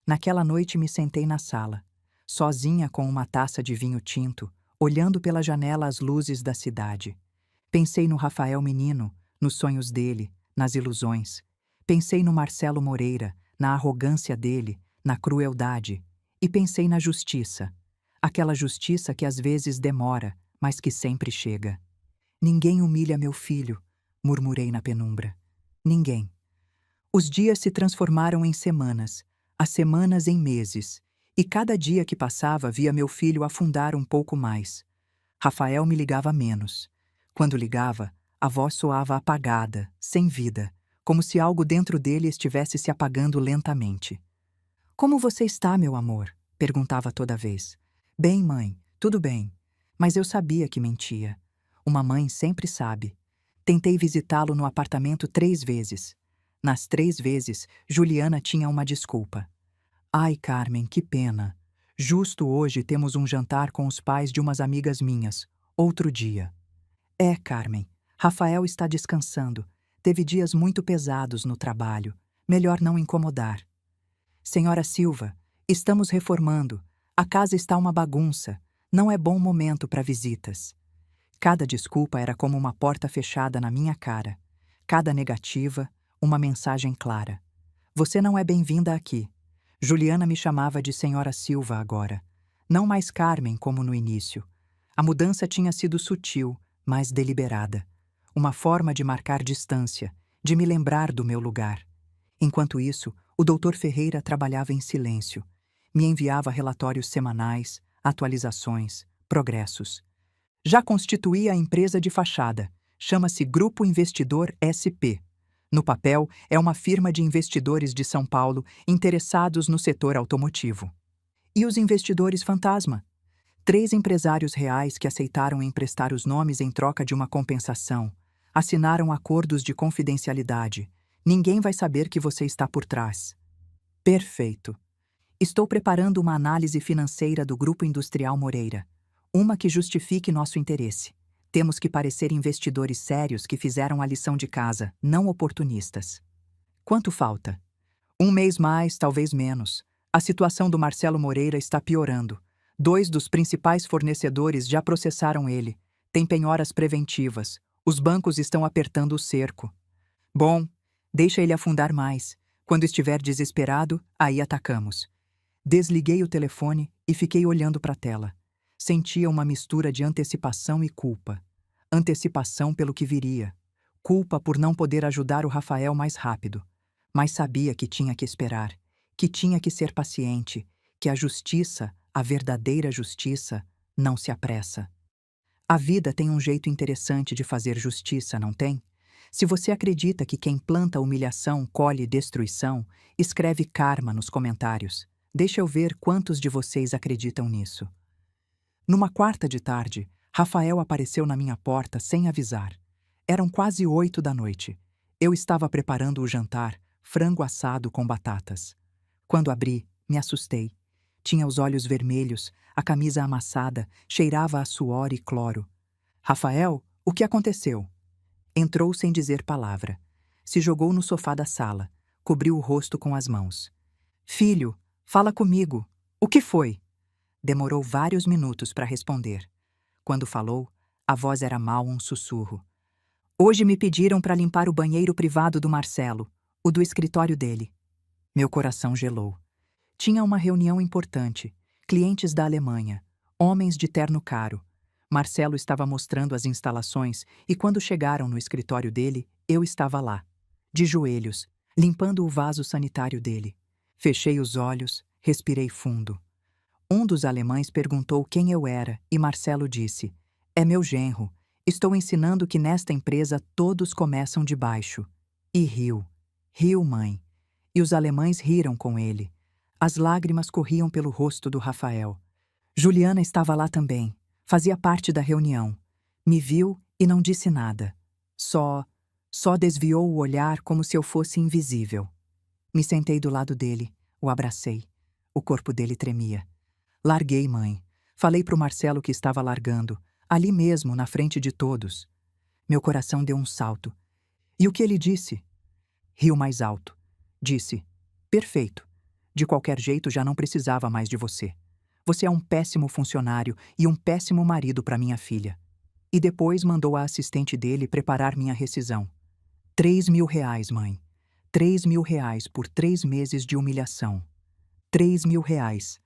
Naquela noite me sentei na sala, sozinha com uma taça de vinho tinto, olhando pela janela as luzes da cidade. Pensei no Rafael menino, nos sonhos dele, nas ilusões. Pensei no Marcelo Moreira, na arrogância dele, na crueldade. E pensei na justiça. Aquela justiça que às vezes demora, mas que sempre chega. Ninguém humilha meu filho, murmurei na penumbra. Ninguém. Os dias se transformaram em semanas, as semanas em meses, e cada dia que passava via meu filho afundar um pouco mais. Rafael me ligava menos. Quando ligava, a voz soava apagada, sem vida, como se algo dentro dele estivesse se apagando lentamente. Como você está, meu amor? Perguntava toda vez. Bem, mãe, tudo bem. Mas eu sabia que mentia. Uma mãe sempre sabe. Tentei visitá-lo no apartamento 3 vezes. Nas 3 vezes, Juliana tinha uma desculpa. Ai, Carmen, que pena. Justo hoje temos um jantar com os pais de umas amigas minhas. Outro dia. É, Carmen. Rafael está descansando. Teve dias muito pesados no trabalho. Melhor não incomodar. Senhora Silva, estamos reformando. A casa está uma bagunça. Não é bom momento para visitas. Cada desculpa era como uma porta fechada na minha cara. Cada negativa, uma mensagem clara. Você não é bem-vinda aqui. Juliana me chamava de Senhora Silva agora. Não mais Carmen como no início. A mudança tinha sido sutil, mas deliberada. Uma forma de marcar distância, de me lembrar do meu lugar. Enquanto isso, o Dr. Ferreira trabalhava em silêncio. Me enviava relatórios semanais, atualizações, progressos. Já constituí a empresa de fachada. Chama-se Grupo Investidor SP. No papel, é uma firma de investidores de São Paulo interessados no setor automotivo. E os investidores fantasma? 3 empresários reais que aceitaram emprestar os nomes em troca de uma compensação. Assinaram acordos de confidencialidade. Ninguém vai saber que você está por trás. Perfeito. Estou preparando uma análise financeira do Grupo Industrial Moreira. Uma que justifique nosso interesse. Temos que parecer investidores sérios que fizeram a lição de casa, não oportunistas. Quanto falta? 1 mês mais, talvez menos. A situação do Marcelo Moreira está piorando. 2 dos principais fornecedores já processaram ele. Tem penhoras preventivas. Os bancos estão apertando o cerco. Bom, deixa ele afundar mais. Quando estiver desesperado, aí atacamos. Desliguei o telefone e fiquei olhando para a tela. Sentia uma mistura de antecipação e culpa. Antecipação pelo que viria. Culpa por não poder ajudar o Rafael mais rápido. Mas sabia que tinha que esperar, que tinha que ser paciente, que a justiça, a verdadeira justiça, não se apressa. A vida tem um jeito interessante de fazer justiça, não tem? Se você acredita que quem planta humilhação colhe destruição, escreve karma nos comentários. Deixa eu ver quantos de vocês acreditam nisso. Numa quarta de tarde, Rafael apareceu na minha porta sem avisar. Eram quase 8 da noite. Eu estava preparando o jantar, frango assado com batatas. Quando abri, me assustei. Tinha os olhos vermelhos, a camisa amassada, cheirava a suor e cloro. Rafael, o que aconteceu? Entrou sem dizer palavra. Se jogou no sofá da sala, cobriu o rosto com as mãos. Filho, fala comigo. O que foi? Demorou vários minutos para responder. Quando falou, a voz era mal um sussurro. Hoje me pediram para limpar o banheiro privado do Marcelo, o do escritório dele. Meu coração gelou. Tinha uma reunião importante, clientes da Alemanha, homens de terno caro. Marcelo estava mostrando as instalações e quando chegaram no escritório dele, eu estava lá, de joelhos, limpando o vaso sanitário dele. Fechei os olhos, respirei fundo. Um dos alemães perguntou quem eu era e Marcelo disse: é meu genro. Estou ensinando que nesta empresa todos começam de baixo. E riu. Riu, mãe. E os alemães riram com ele. As lágrimas corriam pelo rosto do Rafael. Juliana estava lá também. Fazia parte da reunião. Me viu e não disse nada. Só desviou o olhar como se eu fosse invisível. Me sentei do lado dele, o abracei. O corpo dele tremia. Larguei, mãe. Falei pro Marcelo que estava largando, ali mesmo, na frente de todos. Meu coração deu um salto. E o que ele disse? Riu mais alto. Disse: perfeito. De qualquer jeito, já não precisava mais de você. Você é um péssimo funcionário e um péssimo marido para minha filha. E depois mandou a assistente dele preparar minha rescisão. 3.000 reais, mãe. 3.000 reais por 3 meses de humilhação. 3.000 reais.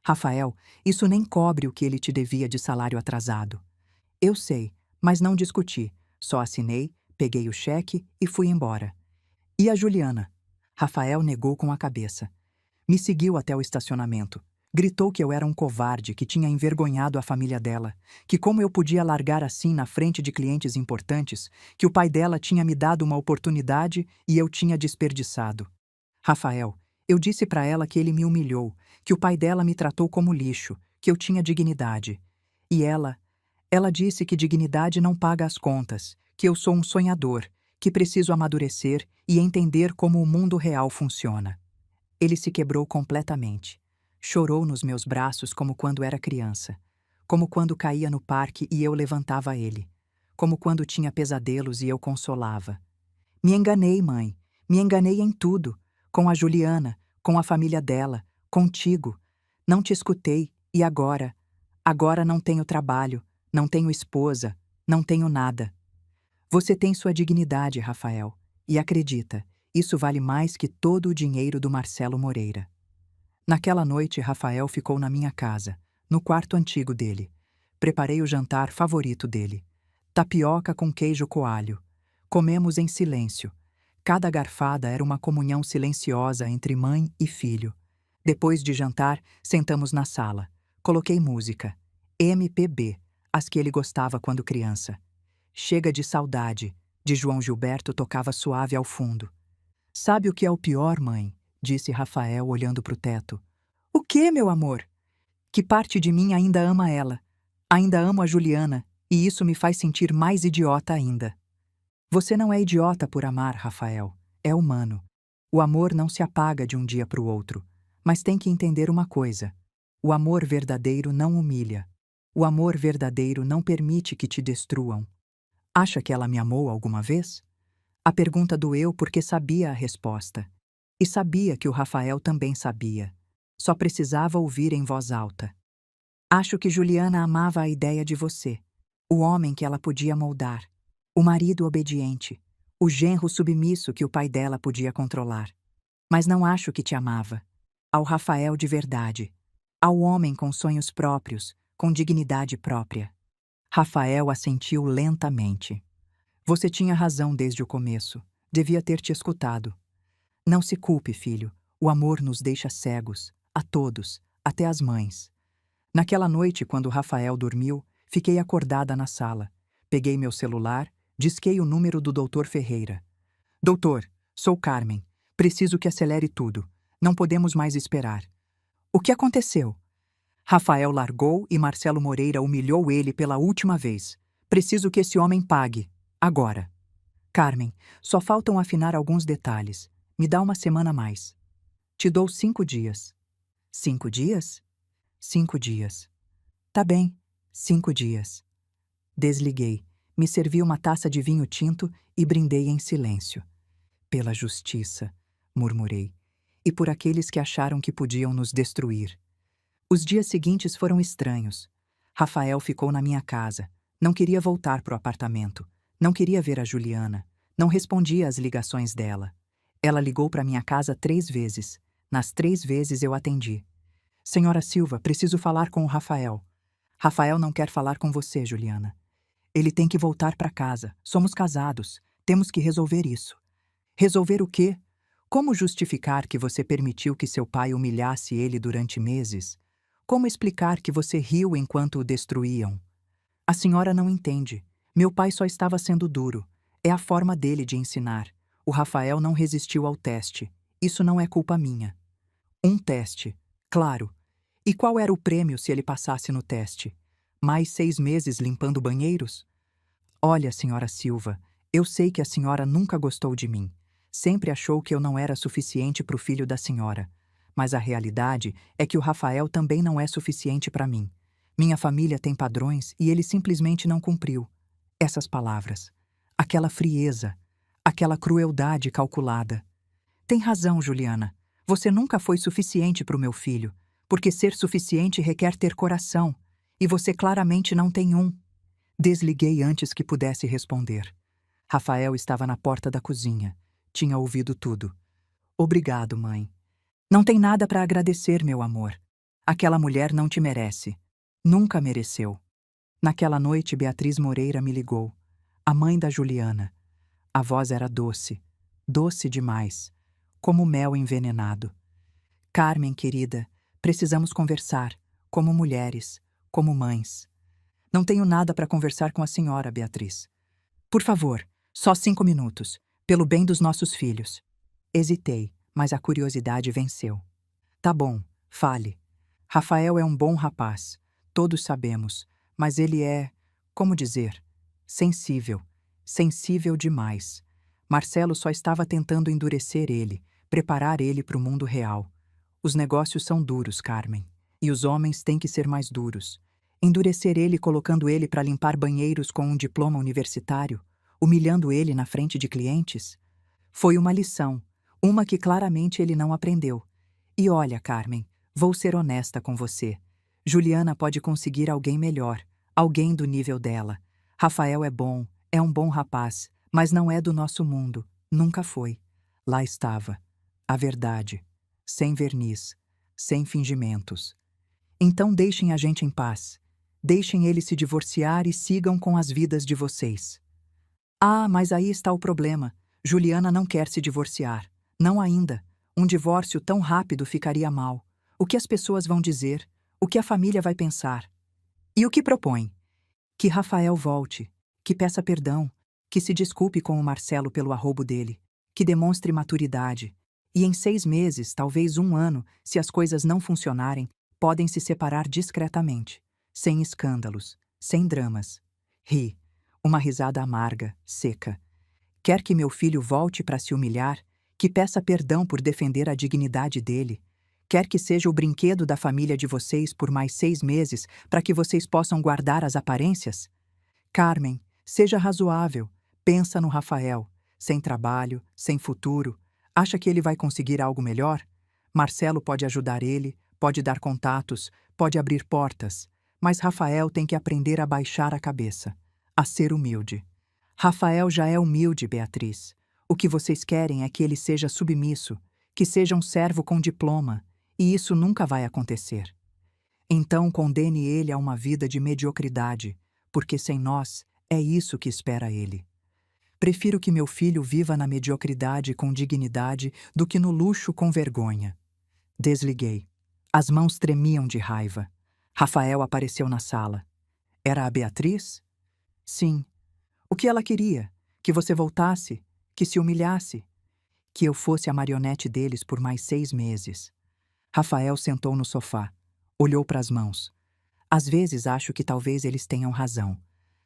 Rafael, isso nem cobre o que ele te devia de salário atrasado. Eu sei, mas não discuti. Só assinei, peguei o cheque e fui embora. E a Juliana? Rafael negou com a cabeça. Me seguiu até o estacionamento. Gritou que eu era um covarde, que tinha envergonhado a família dela, que como eu podia largar assim na frente de clientes importantes, que o pai dela tinha me dado uma oportunidade e eu tinha desperdiçado. Rafael, eu disse para ela que ele me humilhou, que o pai dela me tratou como lixo, que eu tinha dignidade. E ela disse que dignidade não paga as contas, que eu sou um sonhador, que preciso amadurecer e entender como o mundo real funciona. Ele se quebrou completamente. Chorou nos meus braços como quando era criança, como quando caía no parque e eu levantava ele, como quando tinha pesadelos e eu consolava. Me enganei, mãe, me enganei em tudo, com a Juliana, com a família dela, contigo. Não te escutei e agora não tenho trabalho, não tenho esposa, não tenho nada. Você tem sua dignidade, Rafael, e acredita, isso vale mais que todo o dinheiro do Marcelo Moreira. Naquela noite, Rafael ficou na minha casa, no quarto antigo dele. Preparei o jantar favorito dele. Tapioca com queijo coalho. Comemos em silêncio. Cada garfada era uma comunhão silenciosa entre mãe e filho. Depois de jantar, sentamos na sala. Coloquei música. MPB, as que ele gostava quando criança. Chega de Saudade, de João Gilberto, tocava suave ao fundo. Sabe o que é o pior, mãe? Disse Rafael, olhando para o teto. O quê, meu amor? Que parte de mim ainda ama ela. Ainda amo a Juliana, e isso me faz sentir mais idiota ainda. Você não é idiota por amar, Rafael. É humano. O amor não se apaga de um dia para o outro. Mas tem que entender uma coisa. O amor verdadeiro não humilha. O amor verdadeiro não permite que te destruam. Acha que ela me amou alguma vez? A pergunta doeu porque sabia a resposta. E sabia que o Rafael também sabia. Só precisava ouvir em voz alta. Acho que Juliana amava a ideia de você. O homem que ela podia moldar. O marido obediente. O genro submisso que o pai dela podia controlar. Mas não acho que te amava. Ao Rafael de verdade. Ao homem com sonhos próprios, com dignidade própria. Rafael assentiu lentamente. Você tinha razão desde o começo. Devia ter te escutado. Não se culpe, filho. O amor nos deixa cegos. A todos, até as mães. Naquela noite, quando Rafael dormiu, fiquei acordada na sala. Peguei meu celular, disquei o número do Dr. Ferreira. Doutor, sou Carmen. Preciso que acelere tudo. Não podemos mais esperar. O que aconteceu? Rafael largou e Marcelo Moreira humilhou ele pela última vez. Preciso que esse homem pague. Agora. Carmen, só faltam afinar alguns detalhes. Me dá uma semana a mais. Te dou 5 dias. 5 dias? 5 dias. Tá bem, 5 dias. Desliguei, me servi uma taça de vinho tinto e brindei em silêncio. Pela justiça, murmurei, e por aqueles que acharam que podiam nos destruir. Os dias seguintes foram estranhos. Rafael ficou na minha casa. Não queria voltar pro apartamento. Não queria ver a Juliana. Não respondia às ligações dela. Ela ligou para minha casa 3 vezes. Nas 3 vezes eu atendi. Senhora Silva, preciso falar com o Rafael. Rafael não quer falar com você, Juliana. Ele tem que voltar para casa. Somos casados. Temos que resolver isso. Resolver o quê? Como justificar que você permitiu que seu pai humilhasse ele durante meses? Como explicar que você riu enquanto o destruíam? A senhora não entende. Meu pai só estava sendo duro. É a forma dele de ensinar. O Rafael não resistiu ao teste. Isso não é culpa minha. Um teste, claro. E qual era o prêmio se ele passasse no teste? Mais 6 meses limpando banheiros? Olha, senhora Silva, eu sei que a senhora nunca gostou de mim. Sempre achou que eu não era suficiente para o filho da senhora. Mas a realidade é que o Rafael também não é suficiente para mim. Minha família tem padrões e ele simplesmente não cumpriu. Essas palavras. Aquela frieza. Aquela crueldade calculada. Tem razão, Juliana. Você nunca foi suficiente para o meu filho, porque ser suficiente requer ter coração, e você claramente não tem um. Desliguei antes que pudesse responder. Rafael estava na porta da cozinha. Tinha ouvido tudo. Obrigado, mãe. Não tem nada para agradecer, meu amor. Aquela mulher não te merece. Nunca mereceu. Naquela noite, Beatriz Moreira me ligou. A mãe da Juliana. A voz era doce. Doce demais. Como mel envenenado. Carmen, querida, precisamos conversar. Como mulheres. Como mães. Não tenho nada para conversar com a senhora, Beatriz. Por favor, só 5 minutos. Pelo bem dos nossos filhos. Hesitei, mas a curiosidade venceu. Tá bom, fale. Rafael é um bom rapaz. Todos sabemos. Mas ele é, como dizer, sensível. Sensível demais. Marcelo só estava tentando endurecer ele, preparar ele para o mundo real. Os negócios são duros, Carmen. E os homens têm que ser mais duros. Endurecer ele colocando ele para limpar banheiros com um diploma universitário, humilhando ele na frente de clientes? Foi uma lição, uma que claramente ele não aprendeu. E olha, Carmen, vou ser honesta com você. Juliana pode conseguir alguém melhor, alguém do nível dela. Rafael é bom, é um bom rapaz, mas não é do nosso mundo, nunca foi. Lá estava, a verdade, sem verniz, sem fingimentos. Então deixem a gente em paz. Deixem ele se divorciar e sigam com as vidas de vocês. Ah, mas aí está o problema. Juliana não quer se divorciar. Não ainda. Um divórcio tão rápido ficaria mal. O que as pessoas vão dizer? O que a família vai pensar? E o que propõe? Que Rafael volte, que peça perdão, que se desculpe com o Marcelo pelo arroubo dele, que demonstre maturidade. E em 6 meses, talvez 1 ano, se as coisas não funcionarem, podem se separar discretamente, sem escândalos, sem dramas. Ri. Uma risada amarga, seca. Quer que meu filho volte para se humilhar, que peça perdão por defender a dignidade dele. Quer que seja o brinquedo da família de vocês por mais 6 meses para que vocês possam guardar as aparências? Carmen, seja razoável. Pensa no Rafael. Sem trabalho, sem futuro. Acha que ele vai conseguir algo melhor? Marcelo pode ajudar ele, pode dar contatos, pode abrir portas. Mas Rafael tem que aprender a baixar a cabeça, a ser humilde. Rafael já é humilde, Beatriz. O que vocês querem é que ele seja submisso, que seja um servo com diploma, e isso nunca vai acontecer. Então condene ele a uma vida de mediocridade, porque sem nós é isso que espera ele. Prefiro que meu filho viva na mediocridade com dignidade do que no luxo com vergonha. Desliguei. As mãos tremiam de raiva. Rafael apareceu na sala. Era a Beatriz? Sim. O que ela queria? Que você voltasse? Que se humilhasse? Que eu fosse a marionete deles por mais 6 meses. Rafael sentou no sofá. Olhou para as mãos. Às vezes acho que talvez eles tenham razão.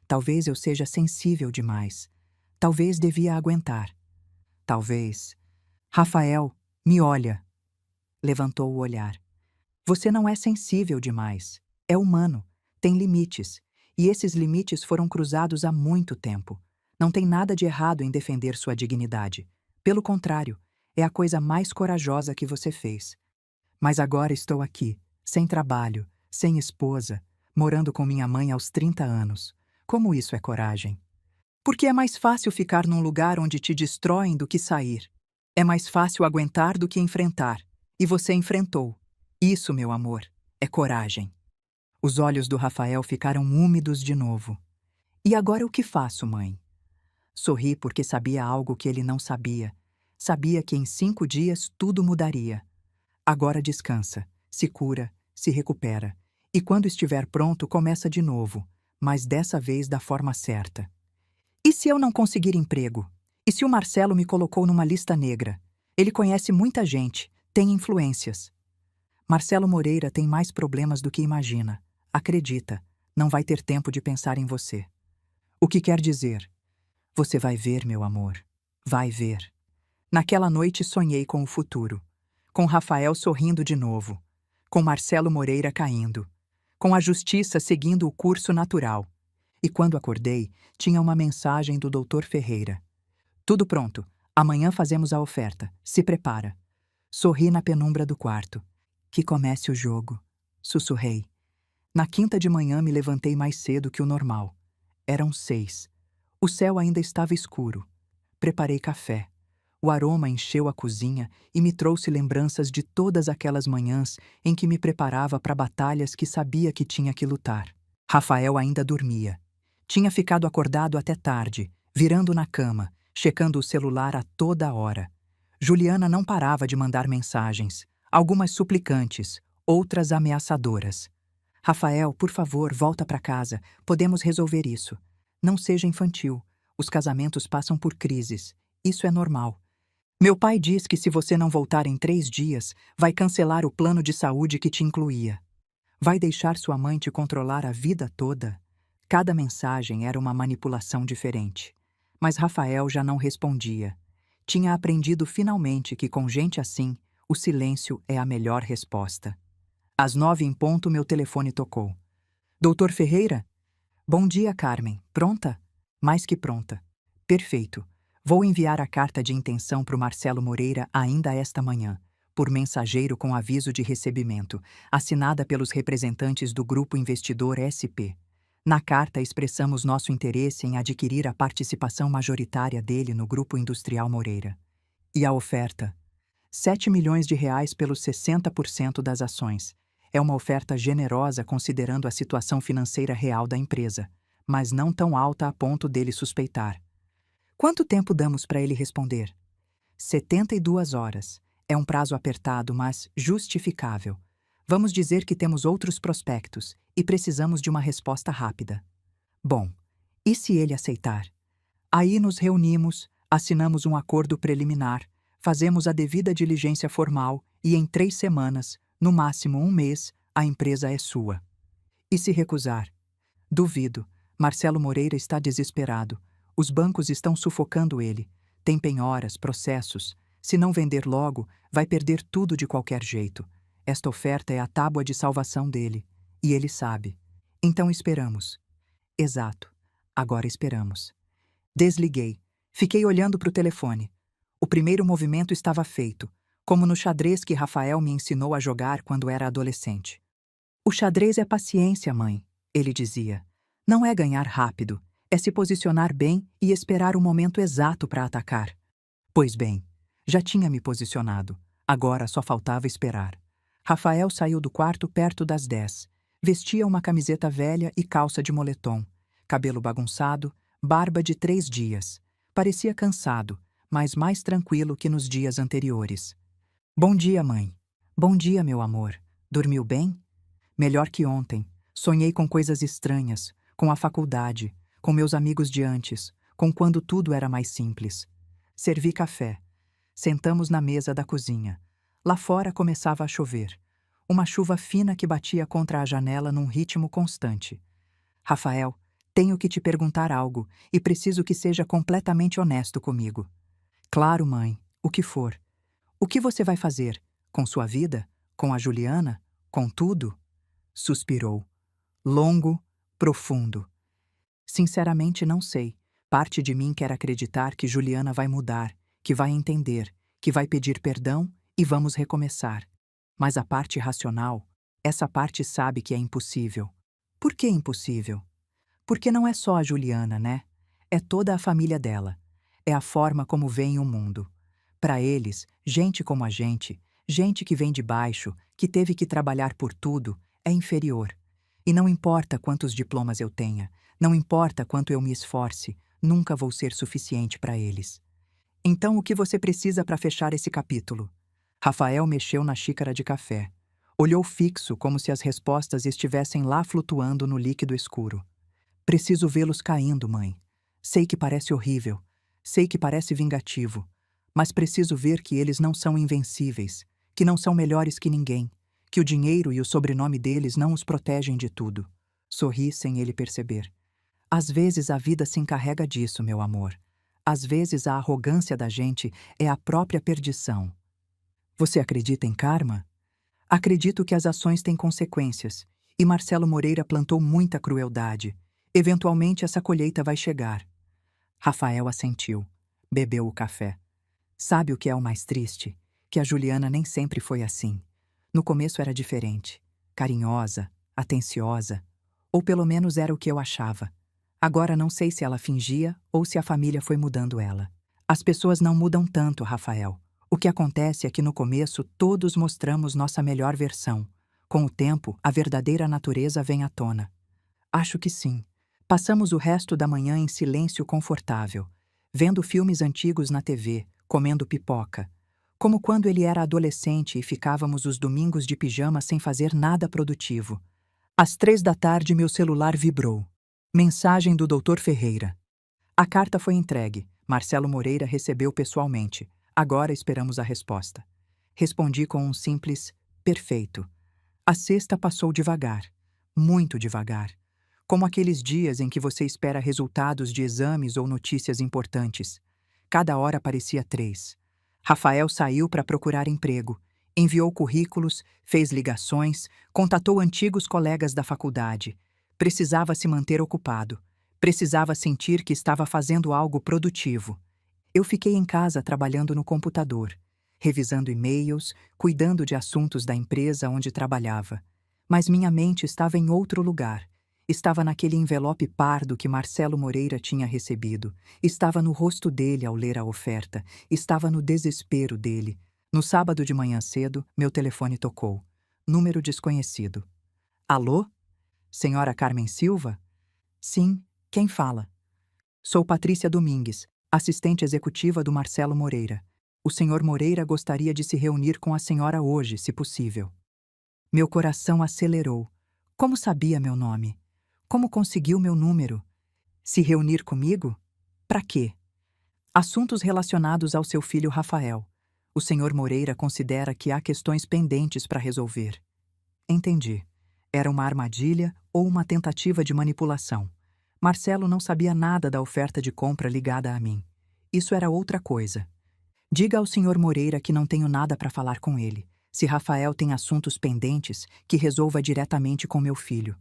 Talvez eu seja sensível demais. Talvez devia aguentar. Talvez. Rafael, me olha. Levantou o olhar. Você não é sensível demais. É humano. Tem limites. E esses limites foram cruzados há muito tempo. Não tem nada de errado em defender sua dignidade. Pelo contrário, é a coisa mais corajosa que você fez. Mas agora estou aqui, sem trabalho, sem esposa, morando com minha mãe aos 30 anos. Como isso é coragem? Porque é mais fácil ficar num lugar onde te destroem do que sair. É mais fácil aguentar do que enfrentar. E você enfrentou. Isso, meu amor, é coragem. Os olhos do Rafael ficaram úmidos de novo. E agora o que faço, mãe? Sorri porque sabia algo que ele não sabia. Sabia que em 5 dias tudo mudaria. Agora descansa, se cura, se recupera. E quando estiver pronto, começa de novo, mas dessa vez da forma certa. E se eu não conseguir emprego? E se o Marcelo me colocou numa lista negra? Ele conhece muita gente, tem influências. Marcelo Moreira tem mais problemas do que imagina. Acredita, não vai ter tempo de pensar em você. O que quer dizer? Você vai ver, meu amor. Vai ver. Naquela noite sonhei com o futuro. Com Rafael sorrindo de novo. Com Marcelo Moreira caindo. Com a justiça seguindo o curso natural. E quando acordei, tinha uma mensagem do Dr. Ferreira. Tudo pronto. Amanhã fazemos a oferta. Se prepara. Sorri na penumbra do quarto. Que comece o jogo. Sussurrei. Na quinta de manhã me levantei mais cedo que o normal. Eram 6. O céu ainda estava escuro. Preparei café. O aroma encheu a cozinha e me trouxe lembranças de todas aquelas manhãs em que me preparava para batalhas que sabia que tinha que lutar. Rafael ainda dormia. Tinha ficado acordado até tarde, virando na cama, checando o celular a toda hora. Juliana não parava de mandar mensagens, algumas suplicantes, outras ameaçadoras. Rafael, por favor, volta para casa. Podemos resolver isso. Não seja infantil. Os casamentos passam por crises. Isso é normal. Meu pai diz que se você não voltar em 3 dias, vai cancelar o plano de saúde que te incluía. Vai deixar sua mãe te controlar a vida toda? Cada mensagem era uma manipulação diferente. Mas Rafael já não respondia. Tinha aprendido finalmente que com gente assim, o silêncio é a melhor resposta. Às 9 em ponto, meu telefone tocou. Doutor Ferreira? Bom dia, Carmen. Pronta? Mais que pronta. Perfeito. Vou enviar a carta de intenção para o Marcelo Moreira ainda esta manhã, por mensageiro com aviso de recebimento, assinada pelos representantes do Grupo Investidor SP. Na carta, expressamos nosso interesse em adquirir a participação majoritária dele no Grupo Industrial Moreira. E a oferta? 7 milhões de reais pelos 60% das ações. É uma oferta generosa considerando a situação financeira real da empresa, mas não tão alta a ponto dele suspeitar. Quanto tempo damos para ele responder? 72 horas. É um prazo apertado, mas justificável. Vamos dizer que temos outros prospectos e precisamos de uma resposta rápida. Bom, e se ele aceitar? Aí nos reunimos, assinamos um acordo preliminar, fazemos a devida diligência formal e em 3 semanas, no máximo 1 mês, a empresa é sua. E se recusar? Duvido. Marcelo Moreira está desesperado. Os bancos estão sufocando ele. Tem penhoras, processos. Se não vender logo, vai perder tudo de qualquer jeito. Esta oferta é a tábua de salvação dele. E ele sabe. Então esperamos. Exato. Agora esperamos. Desliguei. Fiquei olhando para o telefone. O primeiro movimento estava feito, como no xadrez que Rafael me ensinou a jogar quando era adolescente. O xadrez é paciência, mãe, ele dizia. Não é ganhar rápido, é se posicionar bem e esperar o momento exato para atacar. Pois bem, já tinha me posicionado. Agora só faltava esperar. Rafael saiu do quarto perto das 10. Vestia uma camiseta velha e calça de moletom. Cabelo bagunçado, barba de 3 dias. Parecia cansado, mas mais tranquilo que nos dias anteriores. Bom dia, mãe. Bom dia, meu amor. Dormiu bem? Melhor que ontem. Sonhei com coisas estranhas, com a faculdade, com meus amigos de antes, com quando tudo era mais simples. Servi café. Sentamos na mesa da cozinha. Lá fora começava a chover. Uma chuva fina que batia contra a janela num ritmo constante. Rafael, tenho que te perguntar algo e preciso que seja completamente honesto comigo. Claro, mãe, o que for. O que você vai fazer? Com sua vida? Com a Juliana? Com tudo? Suspirou. Longo, profundo. Sinceramente não sei. Parte de mim quer acreditar que Juliana vai mudar, que vai entender, que vai pedir perdão e vamos recomeçar. Mas a parte racional, essa parte sabe que é impossível. Por que impossível? Porque não é só a Juliana, né? É toda a família dela. É a forma como veem o mundo. Para eles, gente como a gente que vem de baixo, que teve que trabalhar por tudo, é inferior. E não importa quantos diplomas eu tenha, não importa quanto eu me esforce, nunca vou ser suficiente para eles. Então o que você precisa para fechar esse capítulo? Rafael mexeu na xícara de café. Olhou fixo como se as respostas estivessem lá flutuando no líquido escuro. Preciso vê-los caindo, mãe. Sei que parece horrível. Sei que parece vingativo. Mas preciso ver que eles não são invencíveis, que não são melhores que ninguém, que o dinheiro e o sobrenome deles não os protegem de tudo. Sorri sem ele perceber. Às vezes a vida se encarrega disso, meu amor. Às vezes a arrogância da gente é a própria perdição. Você acredita em karma? Acredito que as ações têm consequências, e Marcelo Moreira plantou muita crueldade. Eventualmente essa colheita vai chegar. Rafael assentiu. Bebeu o café. Sabe o que é o mais triste? Que a Juliana nem sempre foi assim. No começo era diferente. Carinhosa, atenciosa. Ou pelo menos era o que eu achava. Agora não sei se ela fingia ou se a família foi mudando ela. As pessoas não mudam tanto, Rafael. O que acontece é que no começo todos mostramos nossa melhor versão. Com o tempo, a verdadeira natureza vem à tona. Acho que sim. Passamos o resto da manhã em silêncio confortável, vendo filmes antigos na TV, comendo pipoca. Como quando ele era adolescente e ficávamos os domingos de pijama sem fazer nada produtivo. Às 3 da tarde meu celular vibrou. Mensagem do Dr. Ferreira. A carta foi entregue. Marcelo Moreira recebeu pessoalmente. Agora esperamos a resposta. Respondi com um simples perfeito. A sexta passou devagar. Muito devagar. Como aqueles dias em que você espera resultados de exames ou notícias importantes. Cada hora parecia 3. Rafael saiu para procurar emprego. Enviou currículos, fez ligações, contatou antigos colegas da faculdade. Precisava se manter ocupado. Precisava sentir que estava fazendo algo produtivo. Eu fiquei em casa trabalhando no computador, revisando e-mails, cuidando de assuntos da empresa onde trabalhava. Mas minha mente estava em outro lugar. Estava naquele envelope pardo que Marcelo Moreira tinha recebido. Estava no rosto dele ao ler a oferta. Estava no desespero dele. No sábado de manhã cedo, meu telefone tocou. Número desconhecido. Alô? Senhora Carmen Silva? Sim, quem fala? Sou Patrícia Domingues. Assistente executiva do Marcelo Moreira. O senhor Moreira gostaria de se reunir com a senhora hoje, se possível. Meu coração acelerou. Como sabia meu nome? Como conseguiu meu número? Se reunir comigo? Para quê? Assuntos relacionados ao seu filho Rafael. O senhor Moreira considera que há questões pendentes para resolver. Entendi. Era uma armadilha ou uma tentativa de manipulação. Marcelo não sabia nada da oferta de compra ligada a mim. Isso era outra coisa. Diga ao senhor Moreira que não tenho nada para falar com ele. Se Rafael tem assuntos pendentes, que resolva diretamente com meu filho.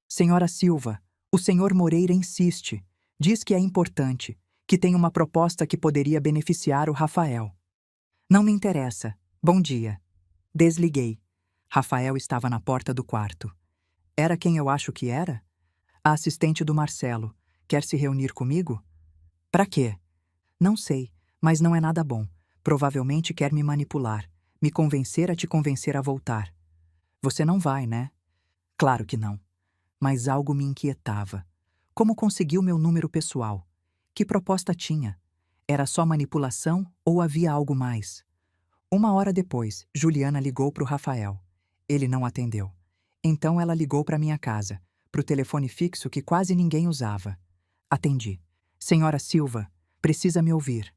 Senhora Silva, o senhor Moreira insiste. Diz que é importante, que tem uma proposta que poderia beneficiar o Rafael. Não me interessa. Bom dia. Desliguei. Rafael estava na porta do quarto. Era quem eu acho que era? A assistente do Marcelo. Quer se reunir comigo? Para quê? Não sei, mas não é nada bom. Provavelmente quer me manipular, me convencer a te convencer a voltar. Você não vai, né? Claro que não. Mas algo me inquietava. Como conseguiu meu número pessoal? Que proposta tinha? Era só manipulação ou havia algo mais? 1 hora depois, Juliana ligou para o Rafael. Ele não atendeu. Então ela ligou para minha casa, para o telefone fixo que quase ninguém usava. Atendi. Senhora Silva, precisa me ouvir.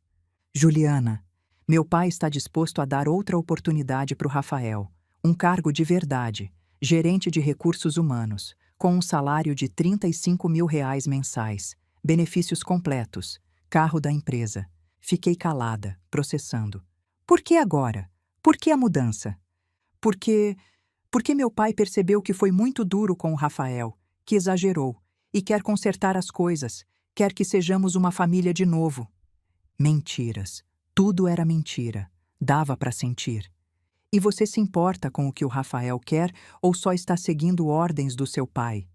Juliana, meu pai está disposto a dar outra oportunidade para o Rafael. Um cargo de verdade, gerente de recursos humanos, com um salário de R$ 35.000 mensais, benefícios completos, carro da empresa. Fiquei calada, processando. Por que agora? Por que a mudança? Porque meu pai percebeu que foi muito duro com o Rafael, que exagerou, e quer consertar as coisas, quer que sejamos uma família de novo. Mentiras. Tudo era mentira. Dava para sentir. E você se importa com o que o Rafael quer ou só está seguindo ordens do seu pai?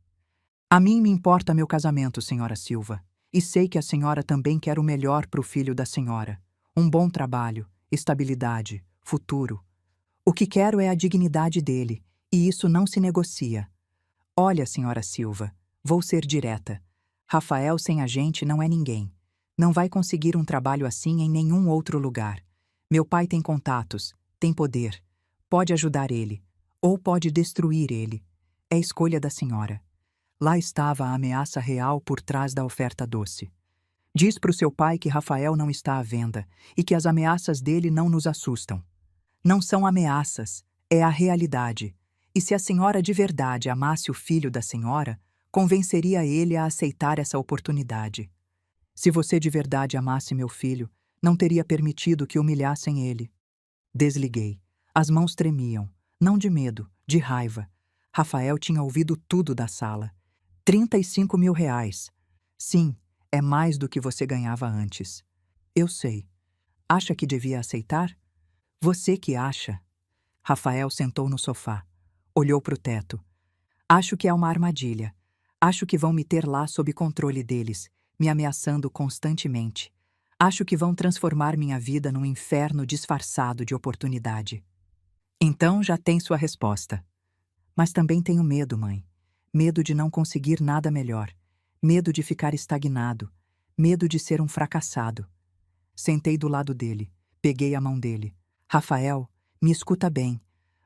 A mim me importa meu casamento, senhora Silva. E sei que a senhora também quer o melhor para o filho da senhora. Um bom trabalho, estabilidade, futuro. O que quero é a dignidade dele, e isso não se negocia. Olha, senhora Silva, vou ser direta. Rafael sem a gente não é ninguém. Não vai conseguir um trabalho assim em nenhum outro lugar. Meu pai tem contatos, tem poder. Pode ajudar ele, ou pode destruir ele. É escolha da senhora. Lá estava a ameaça real por trás da oferta doce. Diz para o seu pai que Rafael não está à venda e que as ameaças dele não nos assustam. Não são ameaças, é a realidade. E se a senhora de verdade amasse o filho da senhora, convenceria ele a aceitar essa oportunidade. Se você de verdade amasse meu filho, não teria permitido que humilhassem ele. Desliguei. As mãos tremiam, não de medo, de raiva. Rafael tinha ouvido tudo da sala. R$ 35.000. Sim, é mais do que você ganhava antes. Eu sei. Acha que devia aceitar? Você que acha. Rafael sentou no sofá. Olhou para o teto. Acho que é uma armadilha. Acho que vão me ter lá sob controle deles, me ameaçando constantemente. Acho que vão transformar minha vida num inferno disfarçado de oportunidade. Então já tem sua resposta. Mas também tenho medo, mãe. Medo de não conseguir nada melhor. Medo de ficar estagnado. Medo de ser um fracassado. Sentei do lado dele. Peguei a mão dele. Rafael, me escuta bem.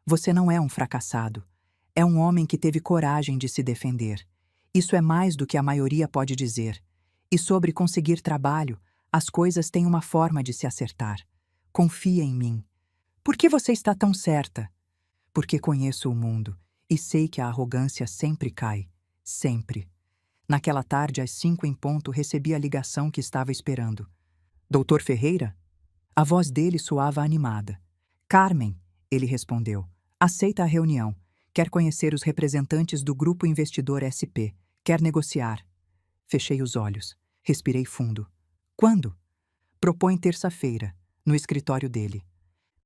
Você não é um fracassado. É um homem que teve coragem de se defender. Isso é mais do que a maioria pode dizer. E sobre conseguir trabalho, as coisas têm uma forma de se acertar. Confia em mim. Por que você está tão certa? Porque conheço o mundo e sei que a arrogância sempre cai. Sempre. Naquela tarde, às 5 em ponto, recebi a ligação que estava esperando. Doutor Ferreira? A voz dele soava animada. Carmen, ele respondeu. Aceita a reunião. Quer conhecer os representantes do Grupo Investidor SP. Quer negociar. Fechei os olhos. Respirei fundo. Quando? Propõe terça-feira, no escritório dele.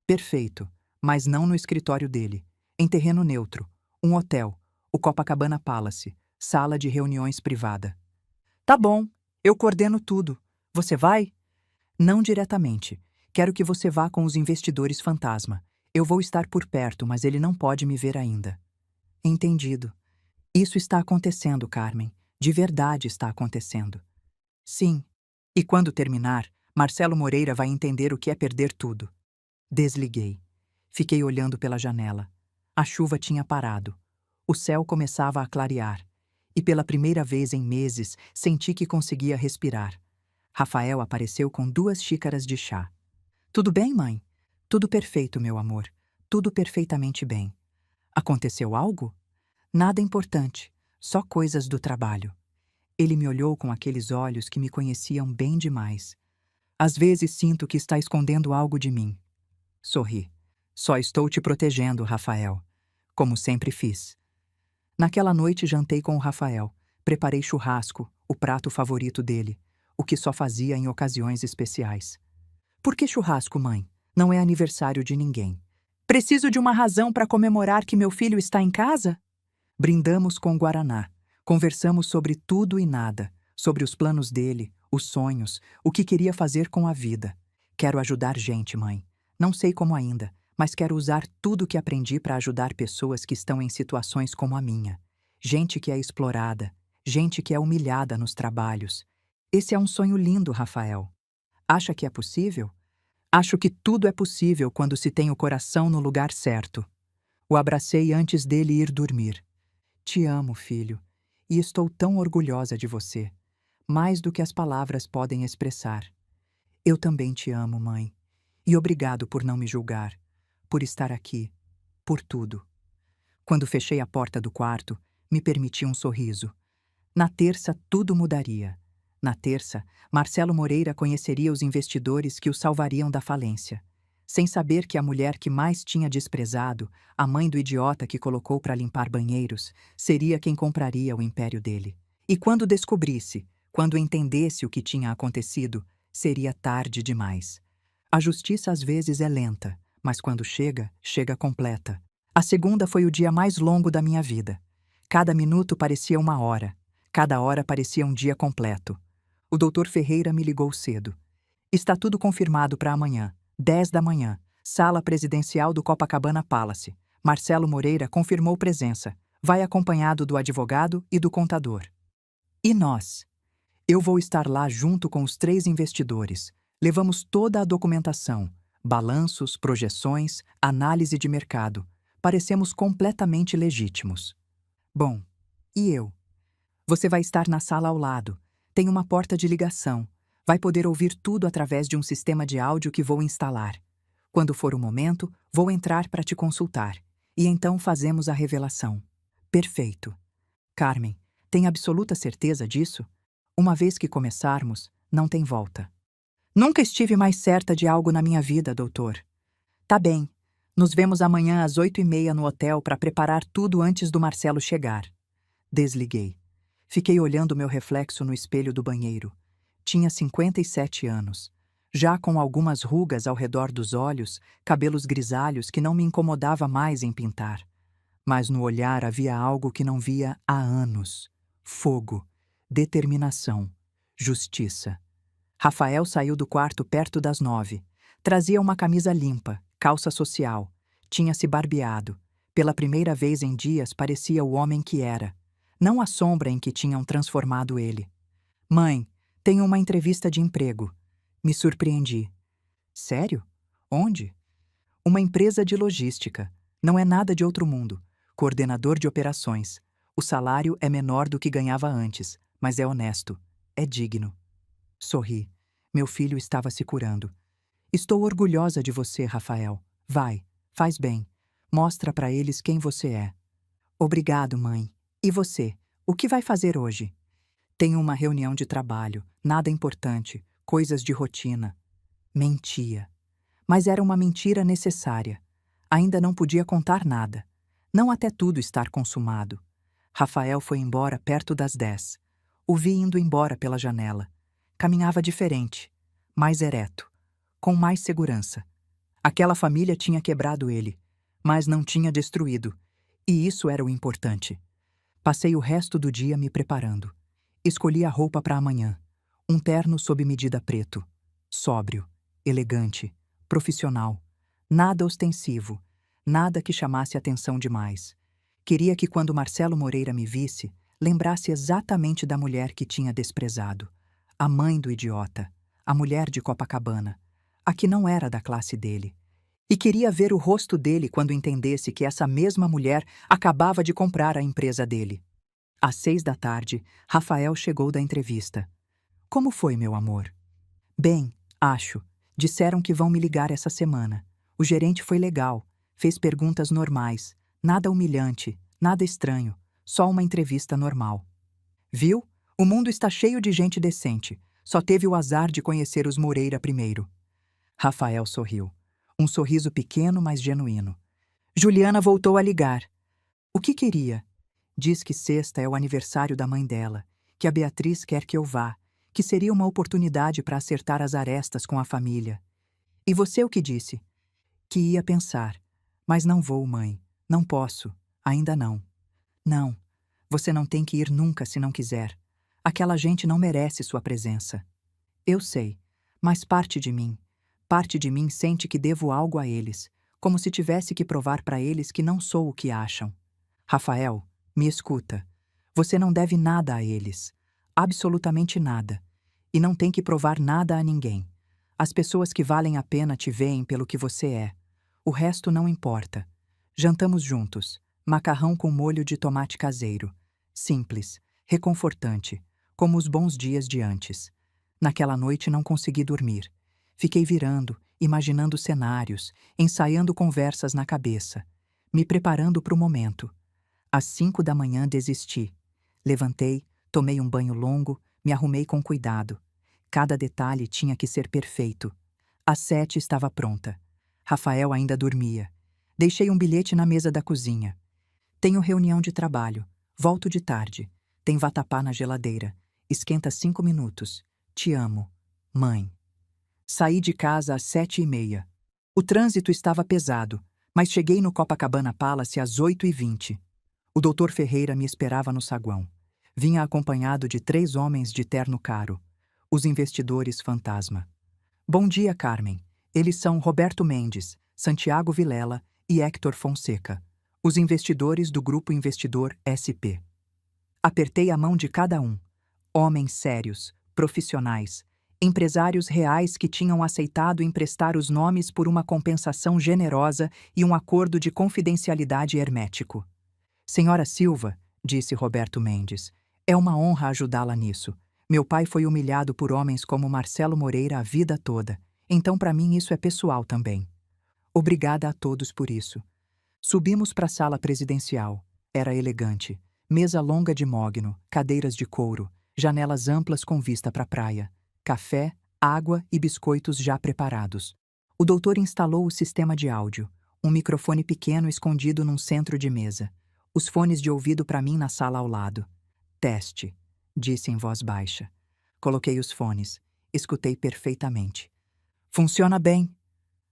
Perfeito, mas não no escritório dele. Em terreno neutro. Um hotel. O Copacabana Palace. Sala de reuniões privada. Tá bom, eu coordeno tudo. Você vai? Não diretamente. Quero que você vá com os investidores fantasma. Eu vou estar por perto, mas ele não pode me ver ainda. Entendido. Isso está acontecendo, Carmen. De verdade está acontecendo. Sim. E quando terminar, Marcelo Moreira vai entender o que é perder tudo. Desliguei. Fiquei olhando pela janela. A chuva tinha parado. O céu começava a clarear. E pela primeira vez em meses, senti que conseguia respirar. Rafael apareceu com 2 xícaras de chá. Tudo bem, mãe? Tudo perfeito, meu amor. Tudo perfeitamente bem. Aconteceu algo? Nada importante, só coisas do trabalho. Ele me olhou com aqueles olhos que me conheciam bem demais. Às vezes sinto que está escondendo algo de mim. Sorri. Só estou te protegendo, Rafael. Como sempre fiz. Naquela noite jantei com o Rafael. Preparei churrasco, o prato favorito dele, o que só fazia em ocasiões especiais. Por que churrasco, mãe? Não é aniversário de ninguém. Preciso de uma razão para comemorar que meu filho está em casa? Brindamos com guaraná. Conversamos sobre tudo e nada, sobre os planos dele, os sonhos, o que queria fazer com a vida. Quero ajudar gente, mãe. Não sei como ainda, mas quero usar tudo o que aprendi para ajudar pessoas que estão em situações como a minha. Gente que é explorada, gente que é humilhada nos trabalhos. Esse é um sonho lindo, Rafael. Acha que é possível? Acho que tudo é possível quando se tem o coração no lugar certo. O abracei antes dele ir dormir. Te amo, filho, e estou tão orgulhosa de você, mais do que as palavras podem expressar. Eu também te amo, mãe, e obrigado por não me julgar, por estar aqui, por tudo. Quando fechei a porta do quarto, me permiti um sorriso. Na terça, tudo mudaria. Na terça, Marcelo Moreira conheceria os investidores que o salvariam da falência. Sem saber que a mulher que mais tinha desprezado, a mãe do idiota que colocou para limpar banheiros, seria quem compraria o império dele. E quando descobrisse, quando entendesse o que tinha acontecido, seria tarde demais. A justiça às vezes é lenta, mas quando chega, chega completa. A segunda foi o dia mais longo da minha vida. Cada minuto parecia uma hora, cada hora parecia um dia completo. O doutor Ferreira me ligou cedo. Está tudo confirmado para amanhã, 10 da manhã, sala presidencial do Copacabana Palace. Marcelo Moreira confirmou presença. Vai acompanhado do advogado e do contador. E nós? Eu vou estar lá junto com os 3 investidores. Levamos toda a documentação, balanços, projeções, análise de mercado. Parecemos completamente legítimos. Bom, e eu? Você vai estar na sala ao lado. Tem uma porta de ligação. Vai poder ouvir tudo através de um sistema de áudio que vou instalar. Quando for o momento, vou entrar para te consultar. E então fazemos a revelação. Perfeito. Carmen, tem absoluta certeza disso? Uma vez que começarmos, não tem volta. Nunca estive mais certa de algo na minha vida, doutor. Tá bem. Nos vemos amanhã às 8h30 no hotel para preparar tudo antes do Marcelo chegar. Desliguei. Fiquei olhando meu reflexo no espelho do banheiro. Tinha 57 anos. Já com algumas rugas ao redor dos olhos, cabelos grisalhos que não me incomodava mais em pintar. Mas no olhar havia algo que não via há anos. Fogo, determinação, justiça. Rafael saiu do quarto perto das 9. Trazia uma camisa limpa, calça social. Tinha se barbeado. Pela primeira vez em dias parecia o homem que era. Não a sombra em que tinham transformado ele. Mãe, tenho uma entrevista de emprego. Me surpreendi. Sério? Onde? Uma empresa de logística. Não é nada de outro mundo. Coordenador de operações. O salário é menor do que ganhava antes, mas é honesto. É digno. Sorri. Meu filho estava se curando. Estou orgulhosa de você, Rafael. Vai, faz bem. Mostra para eles quem você é. Obrigado, mãe. E você? O que vai fazer hoje? Tenho uma reunião de trabalho, nada importante, coisas de rotina. Mentia. Mas era uma mentira necessária. Ainda não podia contar nada. Não até tudo estar consumado. Rafael foi embora perto das 10. O vi indo embora pela janela. Caminhava diferente, mais ereto, com mais segurança. Aquela família tinha quebrado ele, mas não tinha destruído, e isso era o importante. Passei o resto do dia me preparando. Escolhi a roupa para amanhã. Um terno sob medida preto. Sóbrio, elegante, profissional. Nada ostensivo, nada que chamasse atenção demais. Queria que quando Marcelo Moreira me visse, lembrasse exatamente da mulher que tinha desprezado. a mãe do idiota, a mulher de Copacabana, a que não era da classe dele. E queria ver o rosto dele quando entendesse que essa mesma mulher acabava de comprar a empresa dele. Às 6 da tarde, Rafael chegou da entrevista. Como foi, meu amor? Bem, acho. Disseram que vão me ligar essa semana. O gerente foi legal, fez perguntas normais, nada humilhante, nada estranho, só uma entrevista normal. Viu? O mundo está cheio de gente decente. Só teve o azar de conhecer os Moreira primeiro. Rafael sorriu. Um sorriso pequeno, mas genuíno. Juliana voltou a ligar. O que queria? Diz que sexta é o aniversário da mãe dela, que a Beatriz quer que eu vá, que seria uma oportunidade para acertar as arestas com a família. E você o que disse? Que ia pensar. Mas não vou, mãe. Não posso. Ainda não. Não. Você não tem que ir nunca se não quiser. Aquela gente não merece sua presença. Eu sei, mas parte de mim sente que devo algo a eles, como se tivesse que provar para eles que não sou o que acham. Rafael, me escuta. Você não deve nada a eles. Absolutamente nada. E não tem que provar nada a ninguém. As pessoas que valem a pena te veem pelo que você é. O resto não importa. Jantamos juntos. Macarrão com molho de tomate caseiro. Simples, reconfortante, como os bons dias de antes. Naquela noite não consegui dormir. Fiquei virando, imaginando cenários, ensaiando conversas na cabeça, me preparando para o momento. Às 5 da manhã desisti. Levantei, tomei um banho longo, me arrumei com cuidado. Cada detalhe tinha que ser perfeito. Às 7 estava pronta. Rafael ainda dormia. Deixei um bilhete na mesa da cozinha. Tenho reunião de trabalho. Volto de tarde. Tem vatapá na geladeira. Esquenta 5 minutos. Te amo. Mãe. Saí de casa às 7h30. O trânsito estava pesado, mas cheguei no Copacabana Palace às 8h20. O Dr. Ferreira me esperava no saguão. Vinha acompanhado de 3 homens de terno caro. Os investidores fantasma. Bom dia, Carmen. Eles são Roberto Mendes, Santiago Vilela e Héctor Fonseca, os investidores do Grupo Investidor SP. Apertei a mão de cada um. Homens sérios, profissionais, empresários reais que tinham aceitado emprestar os nomes por uma compensação generosa e um acordo de confidencialidade hermético. Senhora Silva, disse Roberto Mendes, é uma honra ajudá-la nisso. Meu pai foi humilhado por homens como Marcelo Moreira a vida toda, então para mim isso é pessoal também. Obrigada a todos por isso. Subimos para a sala presidencial. Era elegante. Mesa longa de mogno, cadeiras de couro, janelas amplas com vista para a praia. Café, água e biscoitos já preparados. O doutor instalou o sistema de áudio, um microfone pequeno escondido num centro de mesa. Os fones de ouvido para mim na sala ao lado. Teste, disse em voz baixa. Coloquei os fones. Escutei perfeitamente. Funciona bem.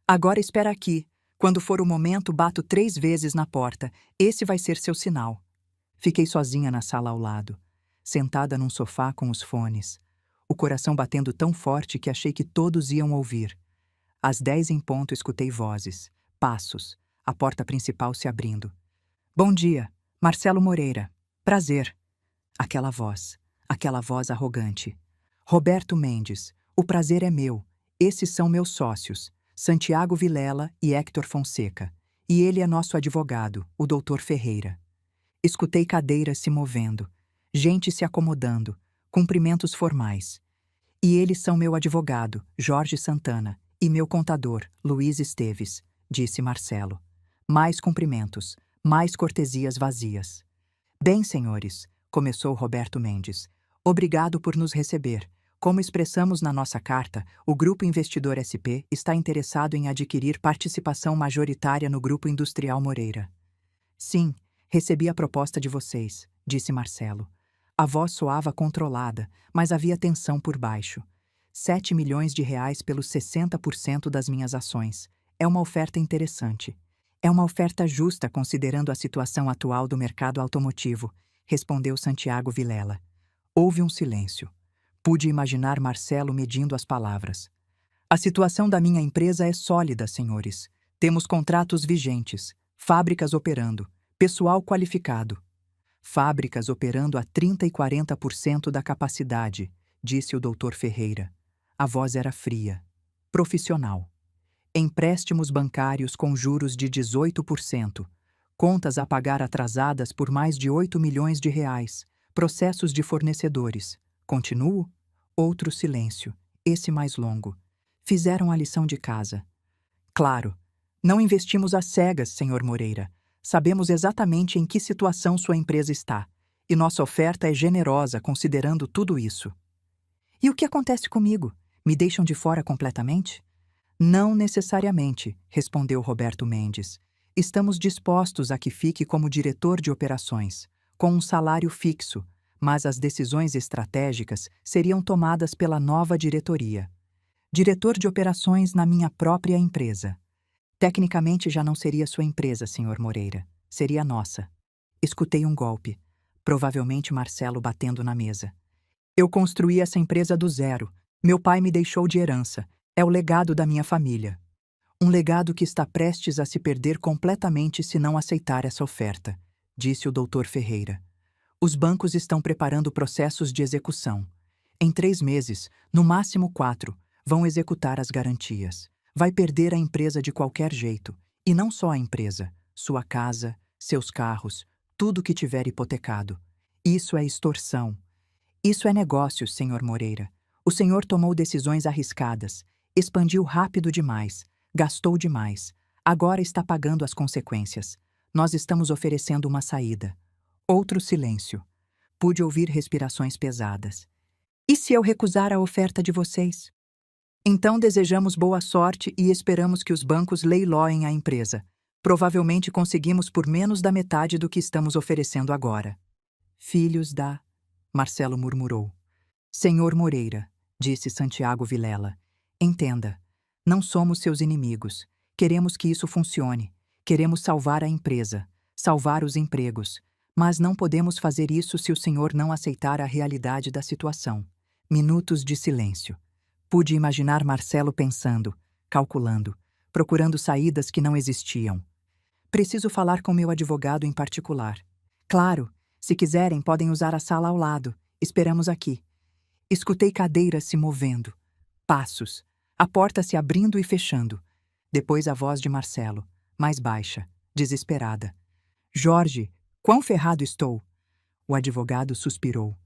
Agora espera aqui. Quando for o momento, bato 3 vezes na porta. Esse vai ser seu sinal. Fiquei sozinha na sala ao lado, sentada num sofá com os fones. O coração batendo tão forte que achei que todos iam ouvir. Às 10 em ponto escutei vozes, passos, a porta principal se abrindo. Bom dia, Marcelo Moreira. Prazer. Aquela voz arrogante. Roberto Mendes, o prazer é meu. Esses são meus sócios, Santiago Vilela e Héctor Fonseca. E ele é nosso advogado, o Dr. Ferreira. Escutei cadeiras se movendo, gente se acomodando, cumprimentos formais. E eles são meu advogado, Jorge Santana, e meu contador, Luiz Esteves, disse Marcelo. Mais cumprimentos, mais cortesias vazias. Bem, senhores, começou Roberto Mendes, obrigado por nos receber. Como expressamos na nossa carta, o Grupo Investidor SP está interessado em adquirir participação majoritária no Grupo Industrial Moreira. Sim, recebi a proposta de vocês, disse Marcelo. A voz soava controlada, mas havia tensão por baixo. 7 milhões de reais pelos 60% das minhas ações. É uma oferta interessante. É uma oferta justa considerando a situação atual do mercado automotivo, respondeu Santiago Vilela. Houve um silêncio. Pude imaginar Marcelo medindo as palavras. A situação da minha empresa é sólida, senhores. Temos contratos vigentes, fábricas operando, pessoal qualificado. Fábricas operando a 30% e 40% da capacidade, disse o doutor Ferreira. A voz era fria, profissional. Empréstimos bancários com juros de 18%, contas a pagar atrasadas por mais de 8 milhões de reais, processos de fornecedores. Continuo? Outro silêncio, esse mais longo. Fizeram a lição de casa. Claro, não investimos às cegas, Sr. Moreira. Sabemos exatamente em que situação sua empresa está, e nossa oferta é generosa considerando tudo isso. E o que acontece comigo? Me deixam de fora completamente? Não necessariamente, respondeu Roberto Mendes. Estamos dispostos a que fique como diretor de operações, com um salário fixo, mas as decisões estratégicas seriam tomadas pela nova diretoria. Diretor de operações na minha própria empresa. Tecnicamente já não seria sua empresa, Sr. Moreira. Seria nossa. Escutei um golpe. Provavelmente Marcelo batendo na mesa. Eu construí essa empresa do zero. Meu pai me deixou de herança. É o legado da minha família. Um legado que está prestes a se perder completamente se não aceitar essa oferta, disse o doutor Ferreira. Os bancos estão preparando processos de execução. Em 3 meses, no máximo 4, vão executar as garantias. Vai perder a empresa de qualquer jeito. E não só a empresa, sua casa, seus carros, tudo que tiver hipotecado. Isso é extorsão. Isso é negócio, Sr. Moreira. O senhor tomou decisões arriscadas, expandiu rápido demais, gastou demais. Agora está pagando as consequências. Nós estamos oferecendo uma saída. Outro silêncio. Pude ouvir respirações pesadas. E se eu recusar a oferta de vocês? Então desejamos boa sorte e esperamos que os bancos leiloem a empresa. Provavelmente conseguimos por menos da metade do que estamos oferecendo agora. Filhos da... Marcelo murmurou. Senhor Moreira, disse Santiago Vilela, entenda, não somos seus inimigos. Queremos que isso funcione. Queremos salvar a empresa, salvar os empregos. Mas não podemos fazer isso se o senhor não aceitar a realidade da situação. Minutos de silêncio. Pude imaginar Marcelo pensando, calculando, procurando saídas que não existiam. Preciso falar com meu advogado em particular. Claro, se quiserem podem usar a sala ao lado. Esperamos aqui. Escutei cadeiras se movendo. Passos. A porta se abrindo e fechando. Depois a voz de Marcelo, mais baixa, desesperada. Jorge, quão ferrado estou! O advogado suspirou.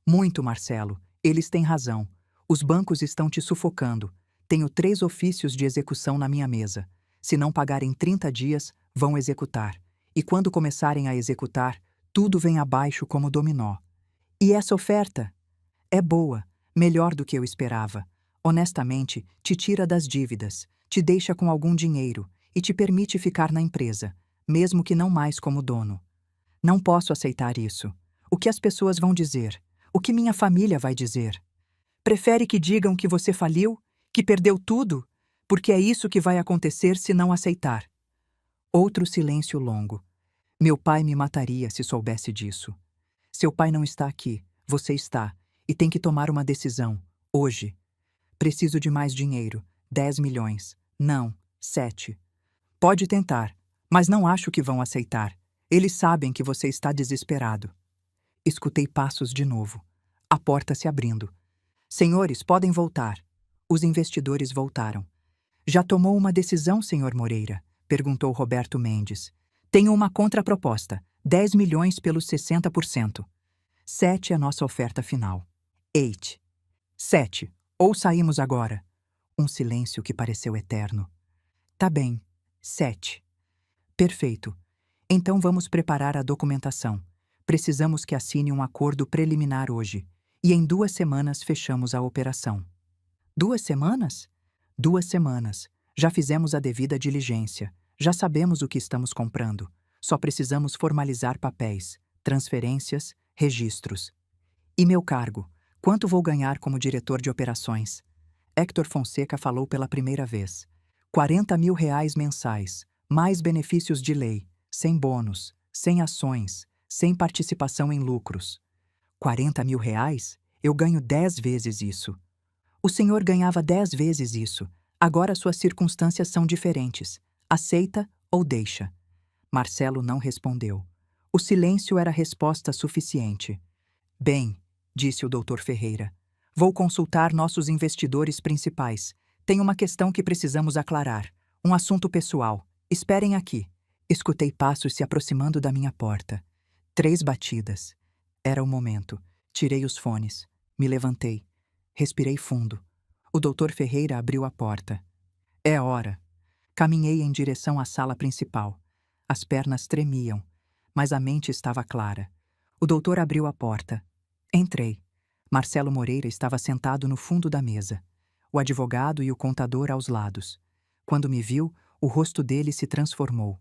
Muito, Marcelo. Eles têm razão. Os bancos estão te sufocando. Tenho 3 ofícios de execução na minha mesa. Se não pagarem 30 dias, vão executar. E quando começarem a executar, tudo vem abaixo como dominó. E essa oferta? É boa, melhor do que eu esperava. Honestamente, te tira das dívidas, te deixa com algum dinheiro e te permite ficar na empresa, mesmo que não mais como dono. Não posso aceitar isso. O que as pessoas vão dizer? O que minha família vai dizer? Prefere que digam que você faliu, que perdeu tudo? Porque é isso que vai acontecer se não aceitar. Outro silêncio longo. Meu pai me mataria se soubesse disso. Seu pai não está aqui, você está, e tem que tomar uma decisão, hoje. Preciso de mais dinheiro, 10 milhões. Não, 7. Pode tentar, mas não acho que vão aceitar. Eles sabem que você está desesperado. Escutei passos de novo. A porta se abrindo. Senhores, podem voltar. Os investidores voltaram. Já tomou uma decisão, Sr. Moreira? Perguntou Roberto Mendes. Tenho uma contraproposta. 10 milhões pelos 60%. 7 é a nossa oferta final. 8. 7. Ou saímos agora. Um silêncio que pareceu eterno. Tá bem. 7. Perfeito. Então vamos preparar a documentação. Precisamos que assine um acordo preliminar hoje. E em 2 semanas fechamos a operação. 2 semanas? 2 semanas. Já fizemos a devida diligência. Já sabemos o que estamos comprando. Só precisamos formalizar papéis, transferências, registros. E meu cargo? Quanto vou ganhar como diretor de operações? Héctor Fonseca falou pela primeira vez. 40 mil reais mensais, mais benefícios de lei, sem bônus, sem ações, sem participação em lucros. 40 mil reais? Eu ganho 10 vezes isso. O senhor ganhava 10 vezes isso. Agora suas circunstâncias são diferentes. Aceita ou deixa? Marcelo não respondeu. O silêncio era resposta suficiente. Bem, disse o doutor Ferreira, Vou consultar nossos investidores principais. Tem uma questão que precisamos aclarar. Um assunto pessoal. Esperem aqui. Escutei passos se aproximando da minha porta. 3 batidas. Era o momento. Tirei os fones. Me levantei. Respirei fundo. O Dr. Ferreira abriu a porta. É hora. Caminhei em direção à sala principal. As pernas tremiam, mas a mente estava clara. O doutor abriu a porta. Entrei. Marcelo Moreira estava sentado no fundo da mesa. O advogado e o contador aos lados. Quando me viu, o rosto dele se transformou.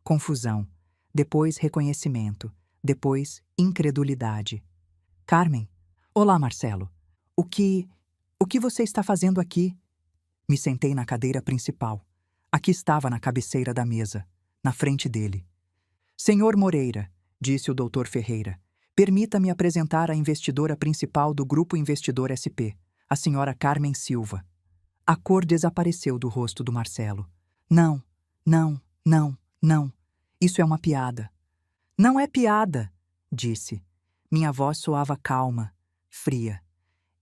Confusão. Depois reconhecimento. Depois incredulidade. Carmen. Olá, Marcelo. O que você está fazendo aqui? Me sentei na cadeira principal. Aqui estava na cabeceira da mesa, na frente dele. Senhor Moreira, disse o Dr. Ferreira, permita-me apresentar a investidora principal do Grupo Investidor SP, a senhora Carmen Silva. A cor desapareceu do rosto do Marcelo. Não, não, não, não. Isso é uma piada. Não é piada, disse. Minha voz soava calma, fria.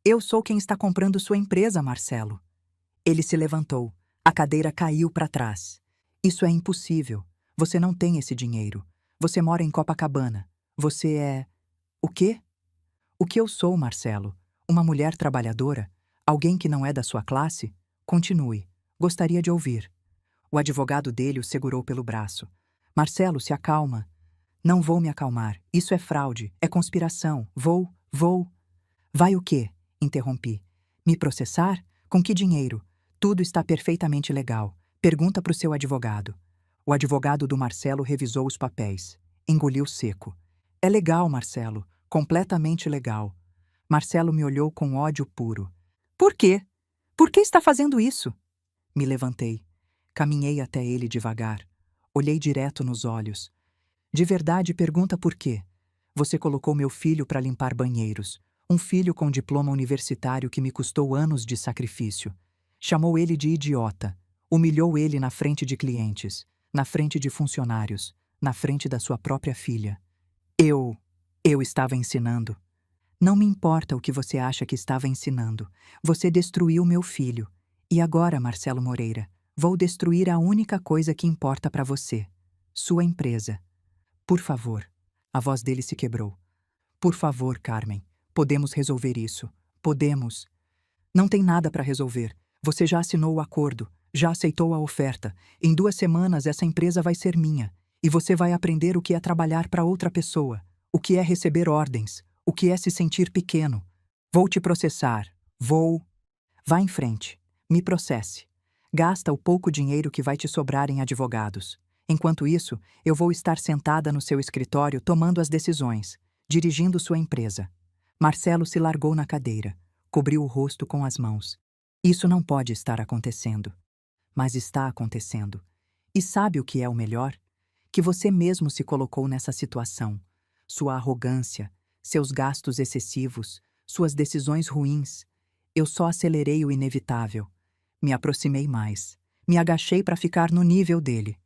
Eu sou quem está comprando sua empresa, Marcelo. Ele se levantou. A cadeira caiu para trás. Isso é impossível. Você não tem esse dinheiro. Você mora em Copacabana. Você é... O quê? O que eu sou, Marcelo? Uma mulher trabalhadora? Alguém que não é da sua classe? Continue. Gostaria de ouvir. O advogado dele o segurou pelo braço. Marcelo, se acalma. Não vou me acalmar. Isso é fraude. É conspiração. Vou. Vai o quê? Interrompi. Me processar? Com que dinheiro? Tudo está perfeitamente legal. Pergunta para o seu advogado. O advogado do Marcelo revisou os papéis. Engoliu seco. É legal, Marcelo. Completamente legal. Marcelo me olhou com ódio puro. Por quê? Por que está fazendo isso? Me levantei. Caminhei até ele devagar. Olhei direto nos olhos. De verdade, pergunta por quê. Você colocou meu filho para limpar banheiros. Um filho com diploma universitário que me custou anos de sacrifício. Chamou ele de idiota. Humilhou ele na frente de clientes, na frente de funcionários, na frente da sua própria filha. Eu estava ensinando. Não me importa o que você acha que estava ensinando. Você destruiu meu filho. E agora, Marcelo Moreira, vou destruir a única coisa que importa para você. Sua empresa. Por favor. A voz dele se quebrou. Por favor, Carmen. Podemos resolver isso. Podemos. Não tem nada para resolver. Você já assinou o acordo. Já aceitou a oferta. Em 2 semanas essa empresa vai ser minha. E você vai aprender o que é trabalhar para outra pessoa. O que é receber ordens. O que é se sentir pequeno. Vou te processar. Vou. Vá em frente. Me processe. Gasta o pouco dinheiro que vai te sobrar em advogados. Enquanto isso, eu vou estar sentada no seu escritório tomando as decisões, dirigindo sua empresa. Marcelo se largou na cadeira, cobriu o rosto com as mãos. Isso não pode estar acontecendo. Mas está acontecendo. E sabe o que é o melhor? Que você mesmo se colocou nessa situação. Sua arrogância, seus gastos excessivos, suas decisões ruins. Eu só acelerei o inevitável. Me aproximei mais. Me agachei para ficar no nível dele.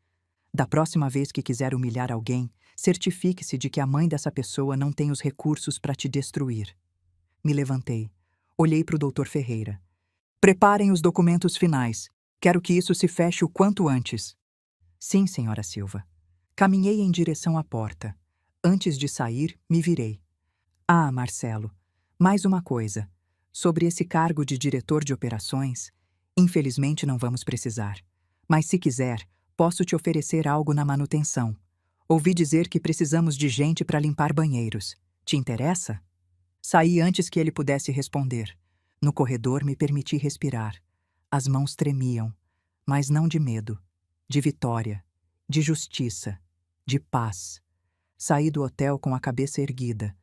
Da próxima vez que quiser humilhar alguém, certifique-se de que a mãe dessa pessoa não tem os recursos para te destruir. Me levantei. Olhei para o Dr. Ferreira. Preparem os documentos finais. Quero que isso se feche o quanto antes. Sim, senhora Silva. Caminhei em direção à porta. Antes de sair, me virei. Ah, Marcelo, mais uma coisa. Sobre esse cargo de diretor de operações, infelizmente não vamos precisar. Mas se quiser, posso te oferecer algo na manutenção. Ouvi dizer que precisamos de gente para limpar banheiros. Te interessa? Saí antes que ele pudesse responder. No corredor me permiti respirar. As mãos tremiam, mas não de medo, de vitória, de justiça, de paz. Saí do hotel com a cabeça erguida.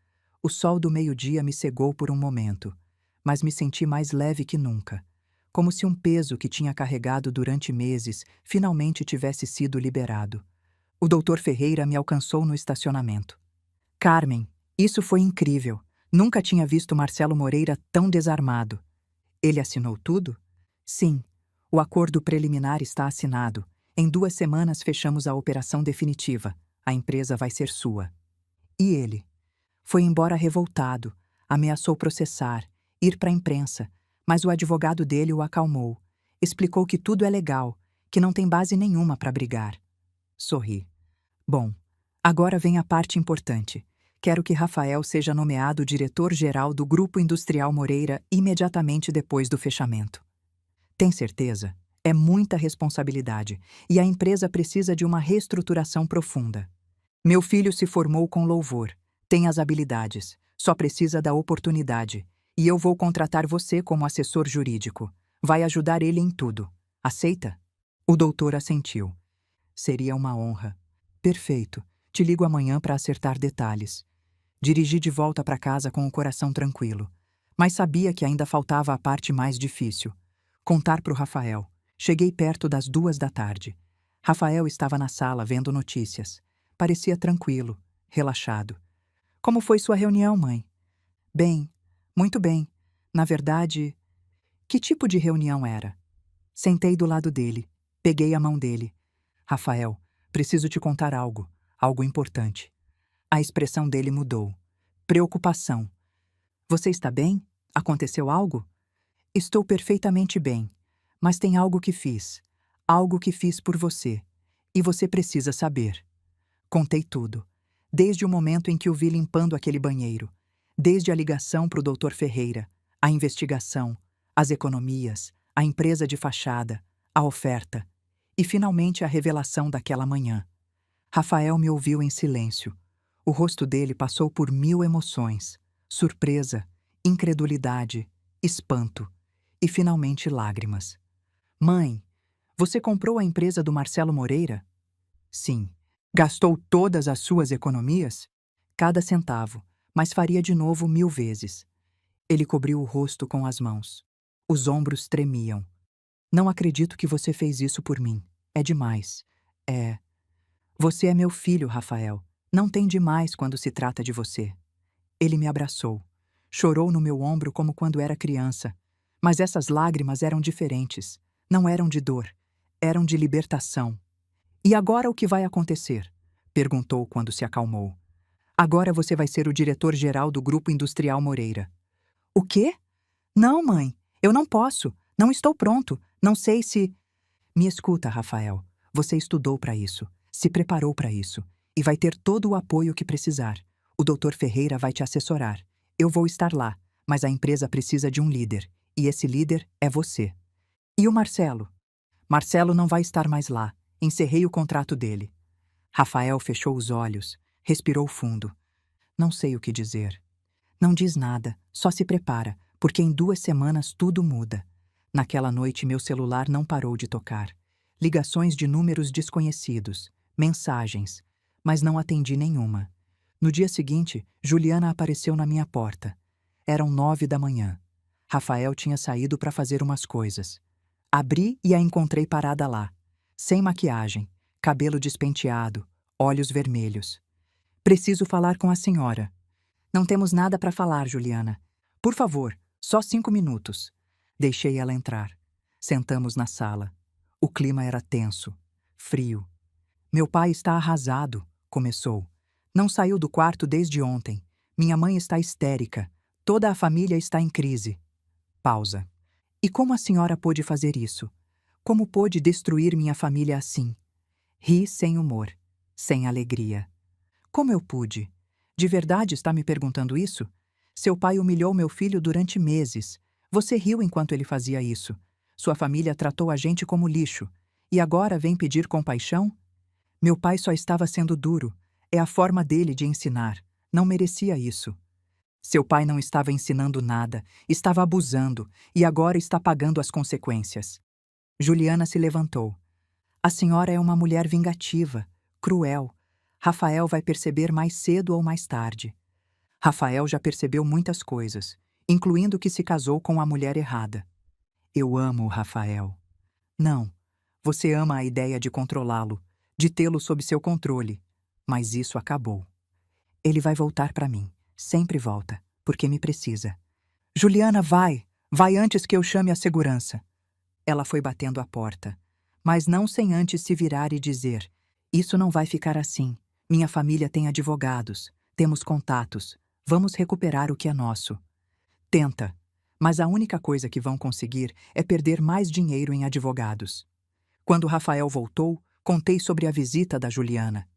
O sol do meio-dia me cegou por um momento, mas me senti mais leve que nunca, como se um peso que tinha carregado durante meses finalmente tivesse sido liberado. O Dr. Ferreira me alcançou no estacionamento. Carmen, isso foi incrível. Nunca tinha visto Marcelo Moreira tão desarmado. Ele assinou tudo? Sim. O acordo preliminar está assinado. Em 2 semanas fechamos a operação definitiva. A empresa vai ser sua. E ele? Foi embora revoltado. Ameaçou processar. ir para a imprensa, mas o advogado dele o acalmou. Explicou que tudo é legal, que não tem base nenhuma para brigar. Sorri. Bom, agora vem a parte importante. Quero que Rafael seja nomeado diretor-geral do Grupo Industrial Moreira imediatamente depois do fechamento. Tem certeza? É muita responsabilidade e a empresa precisa de uma reestruturação profunda. Meu filho se formou com louvor, tem as habilidades, só precisa da oportunidade. E eu vou contratar você como assessor jurídico. Vai ajudar ele em tudo. Aceita? O doutor assentiu. Seria uma honra. Perfeito. Te ligo amanhã para acertar detalhes. Dirigi de volta para casa com o coração tranquilo. Mas sabia que ainda faltava a parte mais difícil. Contar para o Rafael. Cheguei perto das 2 da tarde. Rafael estava na sala vendo notícias. Parecia tranquilo, relaxado. Como foi sua reunião, mãe? Bem, muito bem. Na verdade, que tipo de reunião era? Sentei do lado dele. Peguei a mão dele. Rafael, preciso te contar algo. Algo importante. A expressão dele mudou. Preocupação. Você está bem? Aconteceu algo? Estou perfeitamente bem. Mas tem algo que fiz. Algo que fiz por você. E você precisa saber. Contei tudo. Desde o momento em que o vi limpando aquele banheiro. Desde a ligação para o Dr. Ferreira, a investigação, as economias, a empresa de fachada, a oferta e, finalmente, a revelação daquela manhã. Rafael me ouviu em silêncio. O rosto dele passou por 1000 emoções. Surpresa, incredulidade, espanto e, finalmente, lágrimas. Mãe, você comprou a empresa do Marcelo Moreira? Sim. Gastou todas as suas economias? Cada centavo, mas faria de novo 1000 vezes. Ele cobriu o rosto com as mãos. Os ombros tremiam. Não acredito que você fez isso por mim. É demais. É. Você é meu filho, Rafael. Não tem demais quando se trata de você. Ele me abraçou. Chorou no meu ombro como quando era criança. Mas essas lágrimas eram diferentes. Não eram de dor. Eram de libertação. E agora o que vai acontecer? Perguntou quando se acalmou. Agora você vai ser o diretor-geral do Grupo Industrial Moreira. O quê? Não, mãe. Eu não posso. Não estou pronto. Não sei se... Me escuta, Rafael. Você estudou para isso. Se preparou para isso. E vai ter todo o apoio que precisar. O Dr. Ferreira vai te assessorar. Eu vou estar lá, mas a empresa precisa de um líder. E esse líder é você. E o Marcelo? Marcelo não vai estar mais lá. Encerrei o contrato dele. Rafael fechou os olhos, respirou fundo. Não sei o que dizer. Não diz nada, só se prepara, porque em 2 semanas tudo muda. Naquela noite meu celular não parou de tocar. Ligações de números desconhecidos, mensagens, mas não atendi nenhuma. No dia seguinte, Juliana apareceu na minha porta. Eram 9 da manhã. Rafael tinha saído para fazer umas coisas. Abri e a encontrei parada lá, sem maquiagem, cabelo despenteado, olhos vermelhos. Preciso falar com a senhora. Não temos nada para falar, Juliana. Por favor, só 5 minutos. Deixei ela entrar. Sentamos na sala. O clima era tenso, frio. Meu pai está arrasado, começou. Não saiu do quarto desde ontem. Minha mãe está histérica. Toda a família está em crise. Pausa. E como a senhora pôde fazer isso? Como pôde destruir minha família assim? Ri sem humor, sem alegria. Como eu pude? De verdade está me perguntando isso? Seu pai humilhou meu filho durante meses. Você riu enquanto ele fazia isso. Sua família tratou a gente como lixo. E agora vem pedir compaixão? Meu pai só estava sendo duro. É a forma dele de ensinar. Não merecia isso. Seu pai não estava ensinando nada, estava abusando e agora está pagando as consequências. Juliana se levantou. A senhora é uma mulher vingativa, cruel. Rafael vai perceber mais cedo ou mais tarde. Rafael já percebeu muitas coisas, incluindo que se casou com a mulher errada. Eu amo o Rafael. Não, você ama a ideia de controlá-lo, de tê-lo sob seu controle. Mas isso acabou. Ele vai voltar para mim. Sempre volta, porque me precisa. Juliana, vai! Vai antes que eu chame a segurança. Ela foi batendo a porta, mas não sem antes se virar e dizer: isso não vai ficar assim. Minha família tem advogados, temos contatos. Vamos recuperar o que é nosso. Tenta. mas a única coisa que vão conseguir é perder mais dinheiro em advogados. Quando Rafael voltou, contei sobre a visita da Juliana.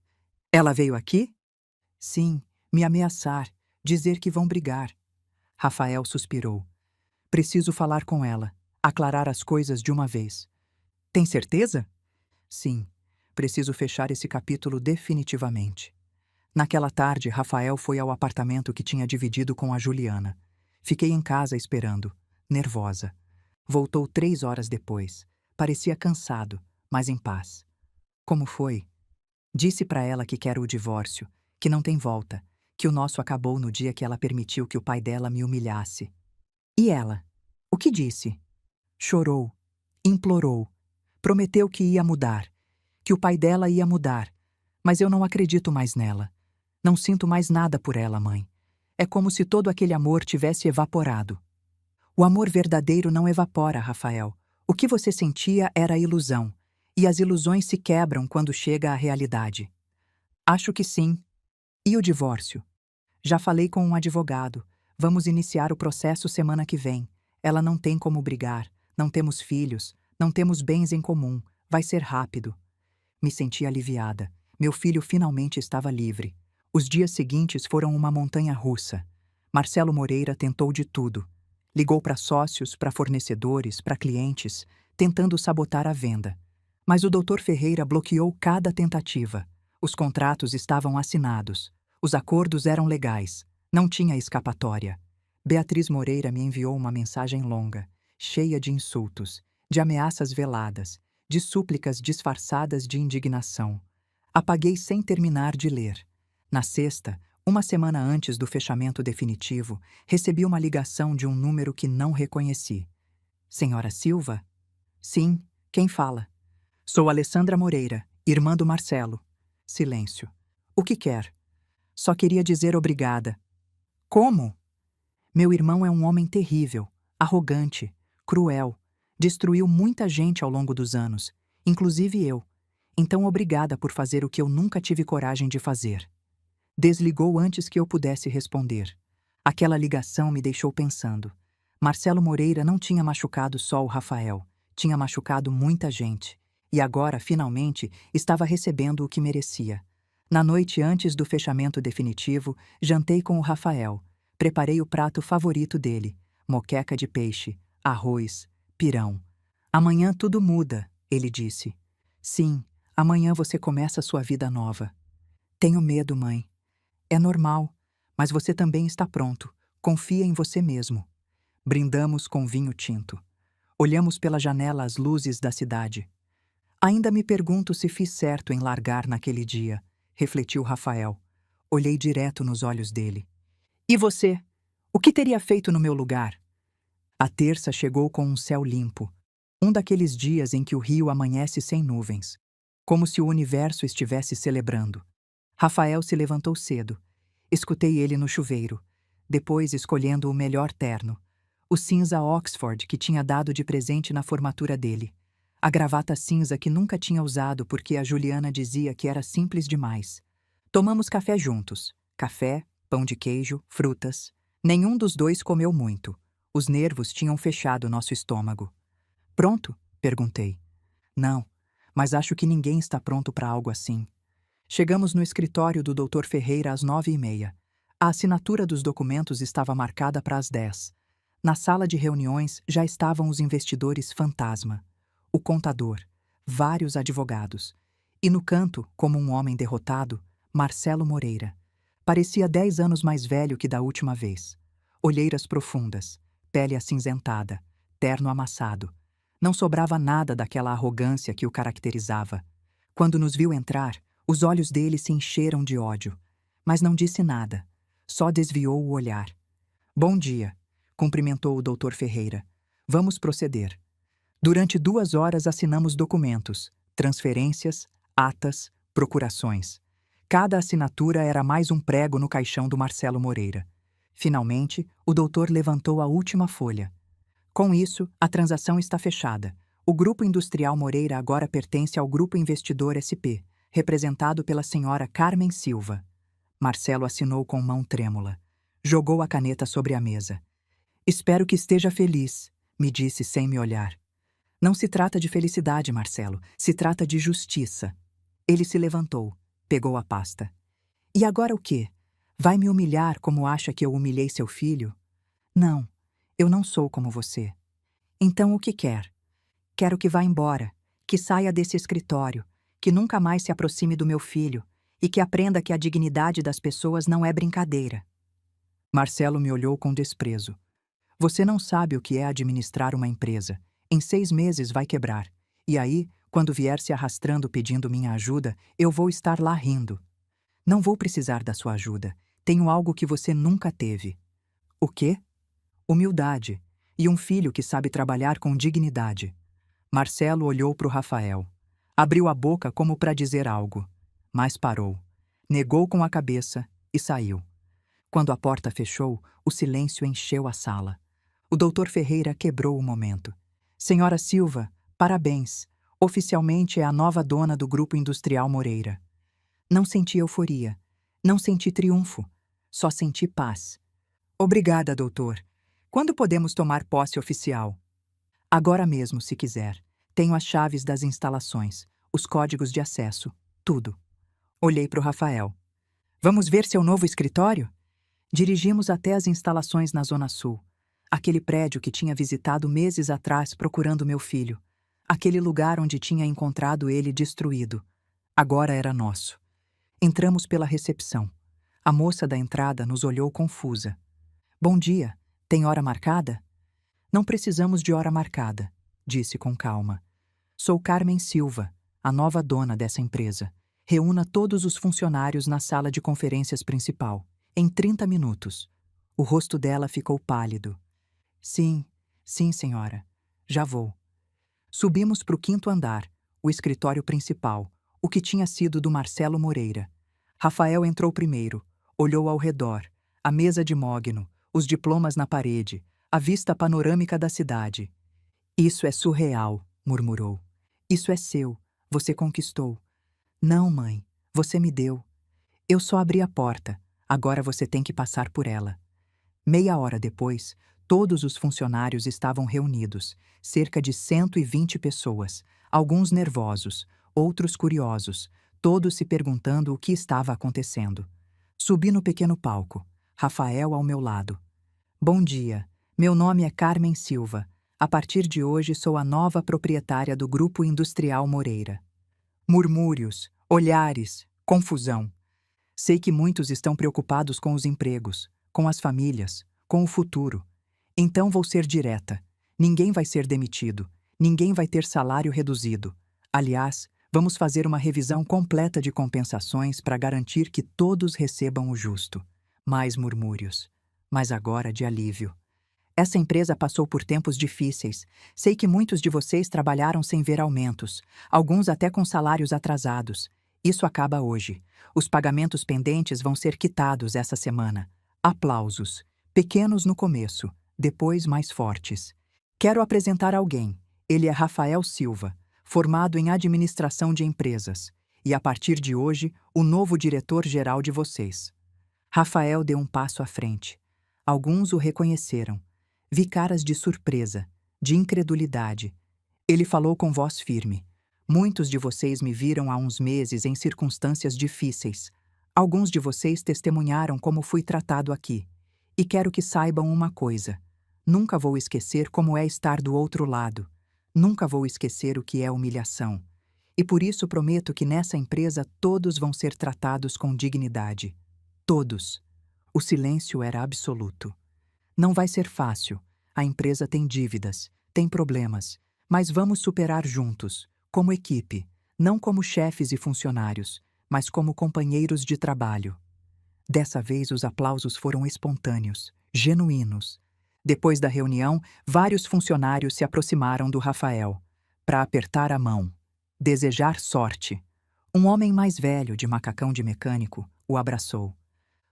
Ela veio aqui? Sim, me ameaçar, dizer que vão brigar. Rafael suspirou. Preciso falar com ela, aclarar as coisas de uma vez. Tem certeza? Sim, preciso fechar esse capítulo definitivamente. Naquela tarde, Rafael foi ao apartamento que tinha dividido com a Juliana. Fiquei em casa esperando, nervosa. Voltou 3 horas depois. Parecia cansado, mas em paz. Como foi? Disse para ela que quero o divórcio, que não tem volta, que o nosso acabou no dia que ela permitiu que o pai dela me humilhasse. E ela? O que disse? Chorou, implorou, prometeu que ia mudar, que o pai dela ia mudar, mas eu não acredito mais nela. Não sinto mais nada por ela, mãe. É como se todo aquele amor tivesse evaporado. O amor verdadeiro não evapora, Rafael. O que você sentia era ilusão, e as ilusões se quebram quando chega a realidade. Acho que sim. E o divórcio? Já falei com um advogado. Vamos iniciar o processo semana que vem. Ela não tem como brigar, não temos filhos, não temos bens em comum. Vai ser rápido. Me senti aliviada. Meu filho finalmente estava livre. Os dias seguintes foram uma montanha russa. Marcelo Moreira tentou de tudo. Ligou para sócios, para fornecedores, para clientes, tentando sabotar a venda. Mas o Dr. Ferreira bloqueou cada tentativa. Os contratos estavam assinados. Os acordos eram legais. Não tinha escapatória. Beatriz Moreira me enviou uma mensagem longa, cheia de insultos, de ameaças veladas, de súplicas disfarçadas de indignação. Apaguei sem terminar de ler. Na sexta, uma semana antes do fechamento definitivo, recebi uma ligação de um número que não reconheci. Senhora Silva? Sim, quem fala? Sou Alessandra Moreira, irmã do Marcelo. Silêncio. O que quer? Só queria dizer obrigada. Como? Meu irmão é um homem terrível, arrogante, cruel. Destruiu muita gente ao longo dos anos, inclusive eu. Então obrigada por fazer o que eu nunca tive coragem de fazer. Desligou antes que eu pudesse responder. Aquela ligação me deixou pensando. Marcelo Moreira não tinha machucado só o Rafael, tinha machucado muita gente. E agora, finalmente, estava recebendo o que merecia. Na noite antes do fechamento definitivo, jantei com o Rafael. Preparei o prato favorito dele, moqueca de peixe, arroz, pirão. Amanhã tudo muda, ele disse. Sim, amanhã você começa sua vida nova. Tenho medo, mãe. É normal, mas você também está pronto. Confia em você mesmo. Brindamos com vinho tinto. Olhamos pela janela as luzes da cidade. Ainda me pergunto se fiz certo em largar naquele dia, refletiu Rafael. Olhei direto nos olhos dele. E você? O que teria feito no meu lugar? A terça chegou com um céu limpo. Um daqueles dias em que o rio amanhece sem nuvens. Como se o universo estivesse celebrando. Rafael se levantou cedo. Escutei ele no chuveiro, depois escolhendo o melhor terno. O cinza Oxford que tinha dado de presente na formatura dele. A gravata cinza que nunca tinha usado porque a Juliana dizia que era simples demais. Tomamos café juntos. Café, pão de queijo, frutas. Nenhum dos dois comeu muito. Os nervos tinham fechado nosso estômago. Pronto? Perguntei. Não, mas acho que ninguém está pronto para algo assim. Chegamos no escritório do Dr. Ferreira às 9h30. A assinatura dos documentos estava marcada para as 10. Na sala de reuniões já estavam os investidores fantasma, o contador, vários advogados. E no canto, como um homem derrotado, Marcelo Moreira. Parecia 10 anos mais velho que da última vez. Olheiras profundas, pele acinzentada, terno amassado. Não sobrava nada daquela arrogância que o caracterizava. Quando nos viu entrar, os olhos dele se encheram de ódio, mas não disse nada, só desviou o olhar. Bom dia, cumprimentou o Dr. Ferreira. Vamos proceder. Durante 2 horas assinamos documentos, transferências, atas, procurações. Cada assinatura era mais um prego no caixão do Marcelo Moreira. Finalmente, o doutor levantou a última folha. Com isso, a transação está fechada. O Grupo Industrial Moreira agora pertence ao Grupo Investidor SP, representado pela senhora Carmen Silva. Marcelo assinou com mão trêmula. Jogou a caneta sobre a mesa. Espero que esteja feliz, me disse sem me olhar. Não se trata de felicidade, Marcelo, se trata de justiça. Ele se levantou, pegou a pasta. E agora o quê? Vai me humilhar como acha que eu humilhei seu filho? Não, eu não sou como você. Então o que quer? Quero que vá embora, que saia desse escritório, que nunca mais se aproxime do meu filho e que aprenda que a dignidade das pessoas não é brincadeira. Marcelo me olhou com desprezo. Você não sabe o que é administrar uma empresa. Em 6 meses vai quebrar. E aí, quando vier se arrastando pedindo minha ajuda, eu vou estar lá rindo. Não vou precisar da sua ajuda. Tenho algo que você nunca teve. O quê? Humildade. E um filho que sabe trabalhar com dignidade. Marcelo olhou para o Rafael. Abriu a boca como para dizer algo, mas parou. Negou com a cabeça e saiu. Quando a porta fechou, o silêncio encheu a sala. O doutor Ferreira quebrou o momento. Senhora Silva, parabéns. Oficialmente é a nova dona do Grupo Industrial Moreira. Não senti euforia. Não senti triunfo. Só senti paz. Obrigada, doutor. Quando podemos tomar posse oficial? Agora mesmo, se quiser. Tenho as chaves das instalações, os códigos de acesso, tudo. Olhei para o Rafael. Vamos ver seu novo escritório? Dirigimos até as instalações na Zona Sul. Aquele prédio que tinha visitado meses atrás procurando meu filho. Aquele lugar onde tinha encontrado ele destruído. Agora era nosso. Entramos pela recepção. A moça da entrada nos olhou confusa. Bom dia, tem hora marcada? Não precisamos de hora marcada, disse com calma. Sou Carmen Silva, a nova dona dessa empresa. Reúna todos os funcionários na sala de conferências principal, em 30 minutos. O rosto dela ficou pálido. Sim, senhora. Já vou. Subimos para o 5º andar, o escritório principal, o que tinha sido do Marcelo Moreira. Rafael entrou primeiro, olhou ao redor, a mesa de mogno, os diplomas na parede, a vista panorâmica da cidade. Isso é surreal, murmurou. Isso é seu, você conquistou. Não, mãe, você me deu. Eu só abri a porta, agora você tem que passar por ela. Meia hora depois, todos os funcionários estavam reunidos, cerca de 120 pessoas, alguns nervosos, outros curiosos, todos se perguntando o que estava acontecendo. Subi no pequeno palco, Rafael ao meu lado. Bom dia, meu nome é Carmen Silva. A partir de hoje sou a nova proprietária do Grupo Industrial Moreira. Murmúrios, olhares, confusão. Sei que muitos estão preocupados com os empregos, com as famílias, com o futuro. Então vou ser direta. Ninguém vai ser demitido. Ninguém vai ter salário reduzido. Aliás, vamos fazer uma revisão completa de compensações para garantir que todos recebam o justo. Mais murmúrios. Mas agora de alívio. Essa empresa passou por tempos difíceis. Sei que muitos de vocês trabalharam sem ver aumentos, alguns até com salários atrasados. Isso acaba hoje. Os pagamentos pendentes vão ser quitados essa semana. Aplausos. Pequenos no começo, depois mais fortes. Quero apresentar alguém. Ele é Rafael Silva, formado em administração de empresas. E a partir de hoje, o novo diretor-geral de vocês. Rafael deu um passo à frente. Alguns o reconheceram. Vi caras de surpresa, de incredulidade. Ele falou com voz firme. Muitos de vocês me viram há uns meses em circunstâncias difíceis. Alguns de vocês testemunharam como fui tratado aqui. E quero que saibam uma coisa. Nunca vou esquecer como é estar do outro lado. Nunca vou esquecer o que é humilhação. E por isso prometo que nessa empresa todos vão ser tratados com dignidade. Todos. O silêncio era absoluto. Não vai ser fácil. A empresa tem dívidas, tem problemas, mas vamos superar juntos, como equipe, não como chefes e funcionários, mas como companheiros de trabalho. Dessa vez os aplausos foram espontâneos, genuínos. Depois da reunião, vários funcionários se aproximaram do Rafael, para apertar a mão, desejar sorte. Um homem mais velho, de macacão de mecânico, o abraçou.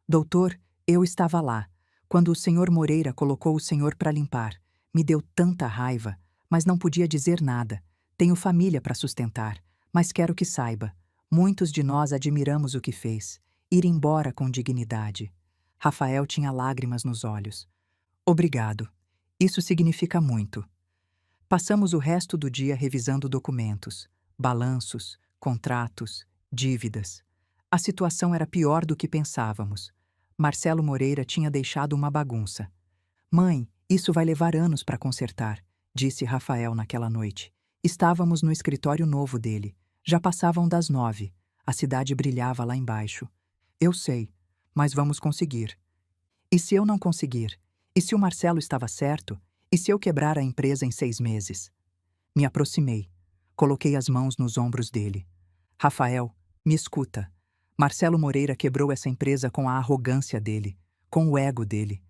Doutor, eu estava lá. Quando o senhor Moreira colocou o senhor para limpar, me deu tanta raiva, mas não podia dizer nada. Tenho família para sustentar, mas quero que saiba. Muitos de nós admiramos o que fez. Ir embora com dignidade. Rafael tinha lágrimas nos olhos. Obrigado. Isso significa muito. Passamos o resto do dia revisando documentos, balanços, contratos, dívidas. A situação era pior do que pensávamos. Marcelo Moreira tinha deixado uma bagunça. Mãe, isso vai levar anos para consertar, disse Rafael naquela noite. Estávamos no escritório novo dele. Já passavam das 9. A cidade brilhava lá embaixo. Eu sei, mas vamos conseguir. E se eu não conseguir? E se o Marcelo estava certo? E se eu quebrar a empresa em 6 meses? Me aproximei. Coloquei as mãos nos ombros dele. Rafael, me escuta. Marcelo Moreira quebrou essa empresa com a arrogância dele, com o ego dele.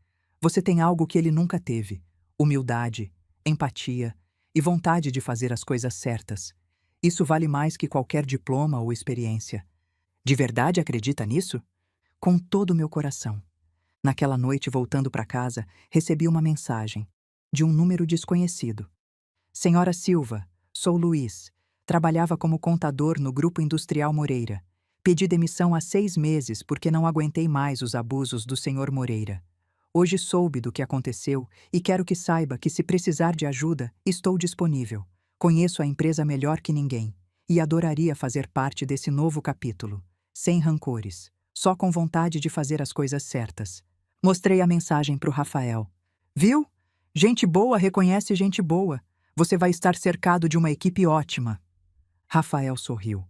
Você tem algo que ele nunca teve: humildade, empatia e vontade de fazer as coisas certas. Isso vale mais que qualquer diploma ou experiência. De verdade acredita nisso? Com todo o meu coração. Naquela noite, voltando para casa, recebi uma mensagem, de um número desconhecido. Senhora Silva, sou Luiz. Trabalhava como contador no Grupo Industrial Moreira. Pedi demissão há 6 meses porque não aguentei mais os abusos do senhor Moreira. Hoje soube do que aconteceu e quero que saiba que, se precisar de ajuda, estou disponível. Conheço a empresa melhor que ninguém e adoraria fazer parte desse novo capítulo, sem rancores, só com vontade de fazer as coisas certas. Mostrei a mensagem para o Rafael. Viu? Gente boa reconhece gente boa. Você vai estar cercado de uma equipe ótima. Rafael sorriu.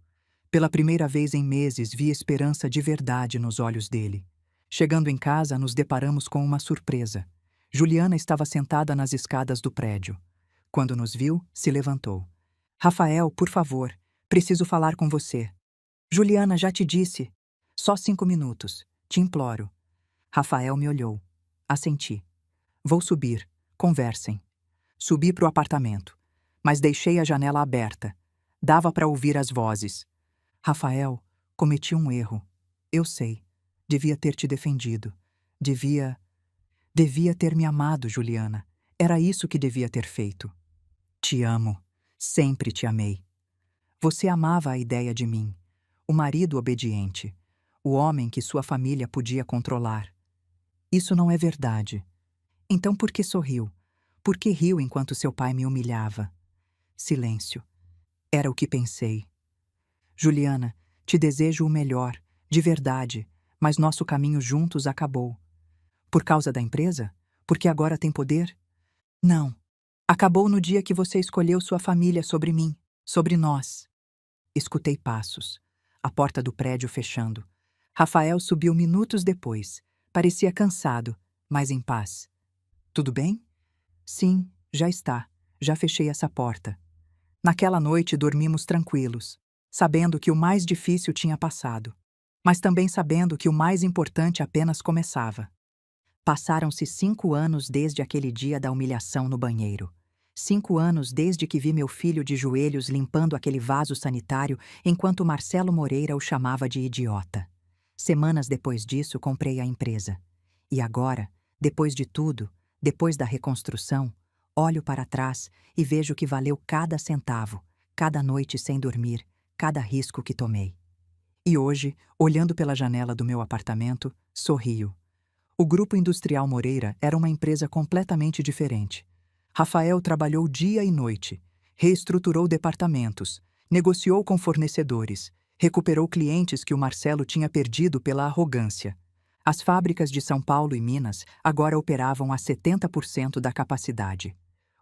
Pela primeira vez em meses, vi esperança de verdade nos olhos dele. Chegando em casa, nos deparamos com uma surpresa. Juliana estava sentada nas escadas do prédio. Quando nos viu, se levantou. Rafael, por favor, preciso falar com você. Juliana, já te disse. Só 5 minutos. Te imploro. Rafael me olhou. Assenti. Vou subir. Conversem. Subi para o apartamento, mas deixei a janela aberta. Dava para ouvir as vozes. Rafael, cometi um erro. Eu sei. Devia ter te defendido. Devia ter me amado, Juliana. Era isso que devia ter feito. Te amo. Sempre te amei. Você amava a ideia de mim. O marido obediente. O homem que sua família podia controlar. Isso não é verdade. Então por que sorriu? Por que riu enquanto seu pai me humilhava? Silêncio. Era o que pensei. Juliana, te desejo o melhor, de verdade, mas nosso caminho juntos acabou. Por causa da empresa? Porque agora tem poder? Não. Acabou no dia que você escolheu sua família sobre mim, sobre nós. Escutei passos. A porta do prédio fechando. Rafael subiu minutos depois. Parecia cansado, mas em paz. Tudo bem? Sim, já está. Já fechei essa porta. Naquela noite dormimos tranquilos, sabendo que o mais difícil tinha passado, mas também sabendo que o mais importante apenas começava. Passaram-se 5 anos desde aquele dia da humilhação no banheiro. 5 anos desde que vi meu filho de joelhos limpando aquele vaso sanitário enquanto Marcelo Moreira o chamava de idiota. Semanas depois disso, comprei a empresa. E agora, depois de tudo, depois da reconstrução, olho para trás e vejo que valeu cada centavo, cada noite sem dormir, cada risco que tomei. E hoje, olhando pela janela do meu apartamento, sorrio. O Grupo Industrial Moreira era uma empresa completamente diferente. Rafael trabalhou dia e noite, reestruturou departamentos, negociou com fornecedores, recuperou clientes que o Marcelo tinha perdido pela arrogância. As fábricas de São Paulo e Minas agora operavam a 70% da capacidade.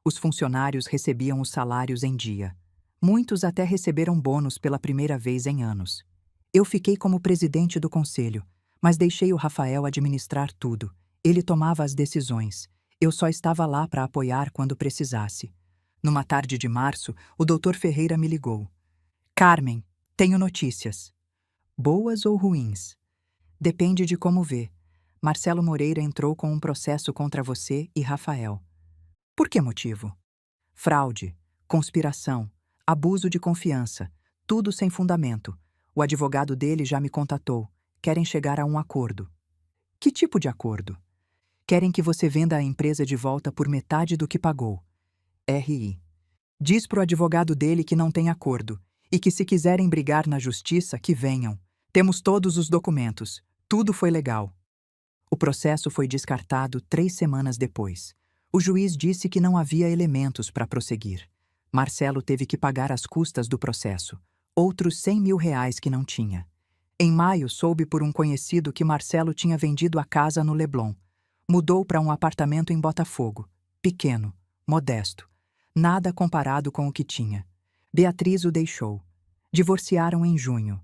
Os funcionários recebiam os salários em dia. Muitos até receberam bônus pela primeira vez em anos. Eu fiquei como presidente do conselho, mas deixei o Rafael administrar tudo. Ele tomava as decisões. Eu só estava lá para apoiar quando precisasse. Numa tarde de março, o Dr. Ferreira me ligou. Carmen, tenho notícias. Boas ou ruins? Depende de como vê. Marcelo Moreira entrou com um processo contra você e Rafael. Por que motivo? Fraude, conspiração, abuso de confiança, tudo sem fundamento. O advogado dele já me contatou. Querem chegar a um acordo. Que tipo de acordo? Querem que você venda a empresa de volta por metade do que pagou. RI. Diz pro advogado dele que não tem acordo e que, se quiserem brigar na justiça, que venham. Temos todos os documentos. Tudo foi legal. O processo foi descartado 3 semanas depois. O juiz disse que não havia elementos para prosseguir. Marcelo teve que pagar as custas do processo, outros 100 mil reais que não tinha. Em maio, soube por um conhecido que Marcelo tinha vendido a casa no Leblon. Mudou para um apartamento em Botafogo, pequeno, modesto. Nada comparado com o que tinha. Beatriz o deixou. Divorciaram em junho.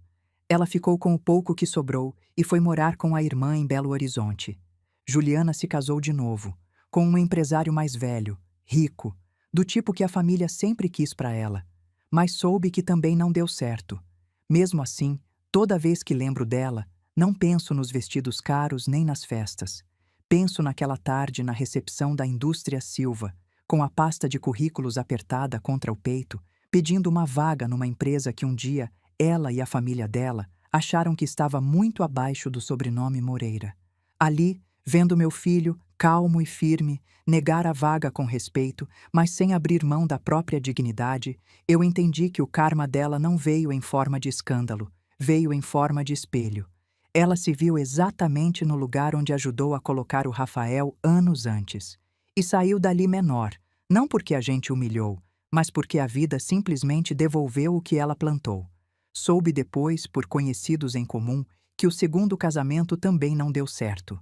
Ela ficou com o pouco que sobrou e foi morar com a irmã em Belo Horizonte. Juliana se casou de novo, com um empresário mais velho, rico, do tipo que a família sempre quis para ela. Mas soube que também não deu certo. Mesmo assim, toda vez que lembro dela, não penso nos vestidos caros nem nas festas. Penso naquela tarde na recepção da Indústria Silva, com a pasta de currículos apertada contra o peito, pedindo uma vaga numa empresa que um dia ela e a família dela acharam que estava muito abaixo do sobrenome Moreira. Ali, vendo meu filho, calmo e firme, negar a vaga com respeito, mas sem abrir mão da própria dignidade, eu entendi que o karma dela não veio em forma de escândalo, veio em forma de espelho. Ela se viu exatamente no lugar onde ajudou a colocar o Rafael anos antes. E saiu dali menor, não porque a gente humilhou, mas porque a vida simplesmente devolveu o que ela plantou. Soube depois, por conhecidos em comum, que o segundo casamento também não deu certo.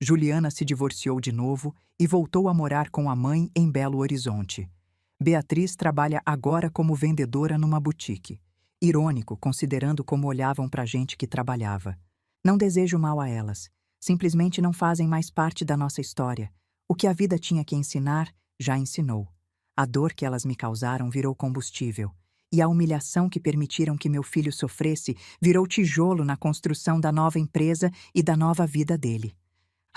Juliana se divorciou de novo e voltou a morar com a mãe em Belo Horizonte. Beatriz trabalha agora como vendedora numa boutique. Irônico, considerando como olhavam pra gente que trabalhava. Não desejo mal a elas. Simplesmente não fazem mais parte da nossa história. O que a vida tinha que ensinar, já ensinou. A dor que elas me causaram virou combustível. E a humilhação que permitiram que meu filho sofresse virou tijolo na construção da nova empresa e da nova vida dele.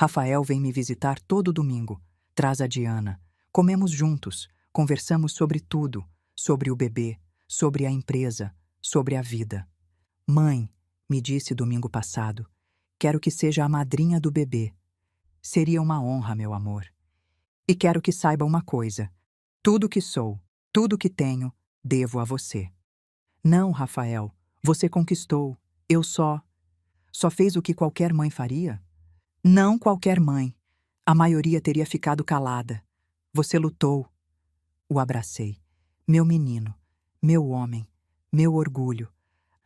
Rafael vem me visitar todo domingo. Traz a Diana. Comemos juntos. Conversamos sobre tudo. Sobre o bebê, sobre a empresa, sobre a vida. Mãe, me disse domingo passado, quero que seja a madrinha do bebê. Seria uma honra, meu amor. E quero que saiba uma coisa. Tudo que sou, tudo que tenho, devo a você. Não, Rafael, você conquistou. Eu só fez o que qualquer mãe faria? Não qualquer mãe. A maioria teria ficado calada. Você lutou. O abracei. Meu menino, meu homem, meu orgulho.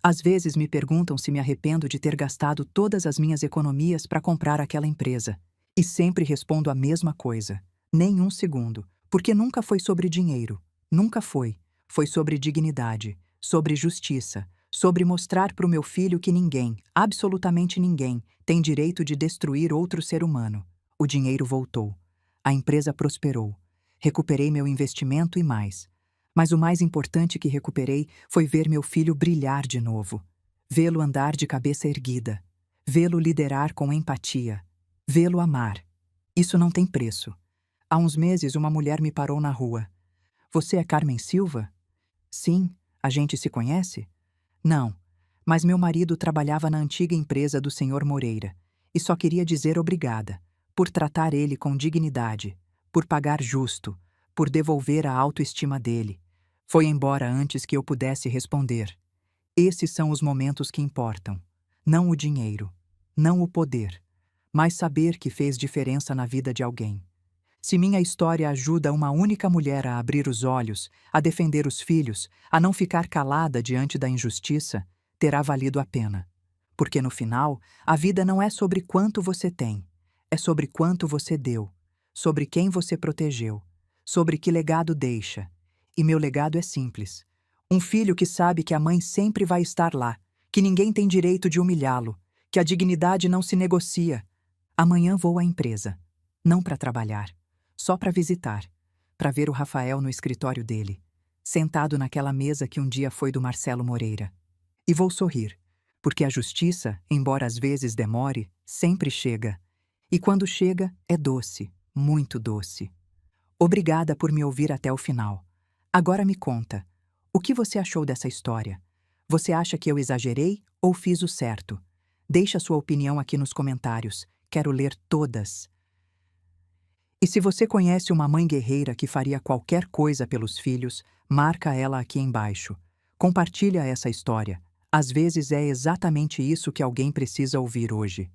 Às vezes me perguntam se me arrependo de ter gastado todas as minhas economias para comprar aquela empresa. E sempre respondo a mesma coisa. Nem um segundo. Porque nunca foi sobre dinheiro. Nunca foi. Foi sobre dignidade, sobre justiça, sobre mostrar para o meu filho que ninguém, absolutamente ninguém, tem direito de destruir outro ser humano. O dinheiro voltou. A empresa prosperou. Recuperei meu investimento e mais. Mas o mais importante que recuperei foi ver meu filho brilhar de novo. Vê-lo andar de cabeça erguida. Vê-lo liderar com empatia. Vê-lo amar. Isso não tem preço. Há uns meses uma mulher me parou na rua. Você é Carmen Silva? Sim. A gente se conhece? Não. Mas meu marido trabalhava na antiga empresa do Sr. Moreira. E só queria dizer obrigada. Por tratar ele com dignidade. Por pagar justo. Por devolver a autoestima dele. Foi embora antes que eu pudesse responder. Esses são os momentos que importam. Não o dinheiro. Não o poder. Mas saber que fez diferença na vida de alguém. Se minha história ajuda uma única mulher a abrir os olhos, a defender os filhos, a não ficar calada diante da injustiça, terá valido a pena. Porque no final, a vida não é sobre quanto você tem. É sobre quanto você deu. Sobre quem você protegeu. Sobre que legado deixa. E meu legado é simples. Um filho que sabe que a mãe sempre vai estar lá, que ninguém tem direito de humilhá-lo, que a dignidade não se negocia. Amanhã vou à empresa. Não para trabalhar. Só para visitar. Para ver o Rafael no escritório dele, sentado naquela mesa que um dia foi do Marcelo Moreira. E vou sorrir, porque a justiça, embora às vezes demore, sempre chega. E quando chega, é doce, muito doce. Obrigada por me ouvir até o final. Agora me conta, o que você achou dessa história? Você acha que eu exagerei ou fiz o certo? Deixe a sua opinião aqui nos comentários. Quero ler todas. E se você conhece uma mãe guerreira que faria qualquer coisa pelos filhos, marca ela aqui embaixo. Compartilha essa história. Às vezes é exatamente isso que alguém precisa ouvir hoje.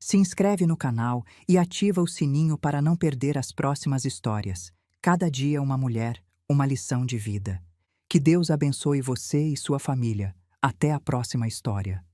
Se inscreve no canal e ativa o sininho para não perder as próximas histórias. Cada dia uma mulher, uma lição de vida. Que Deus abençoe você e sua família. Até a próxima história.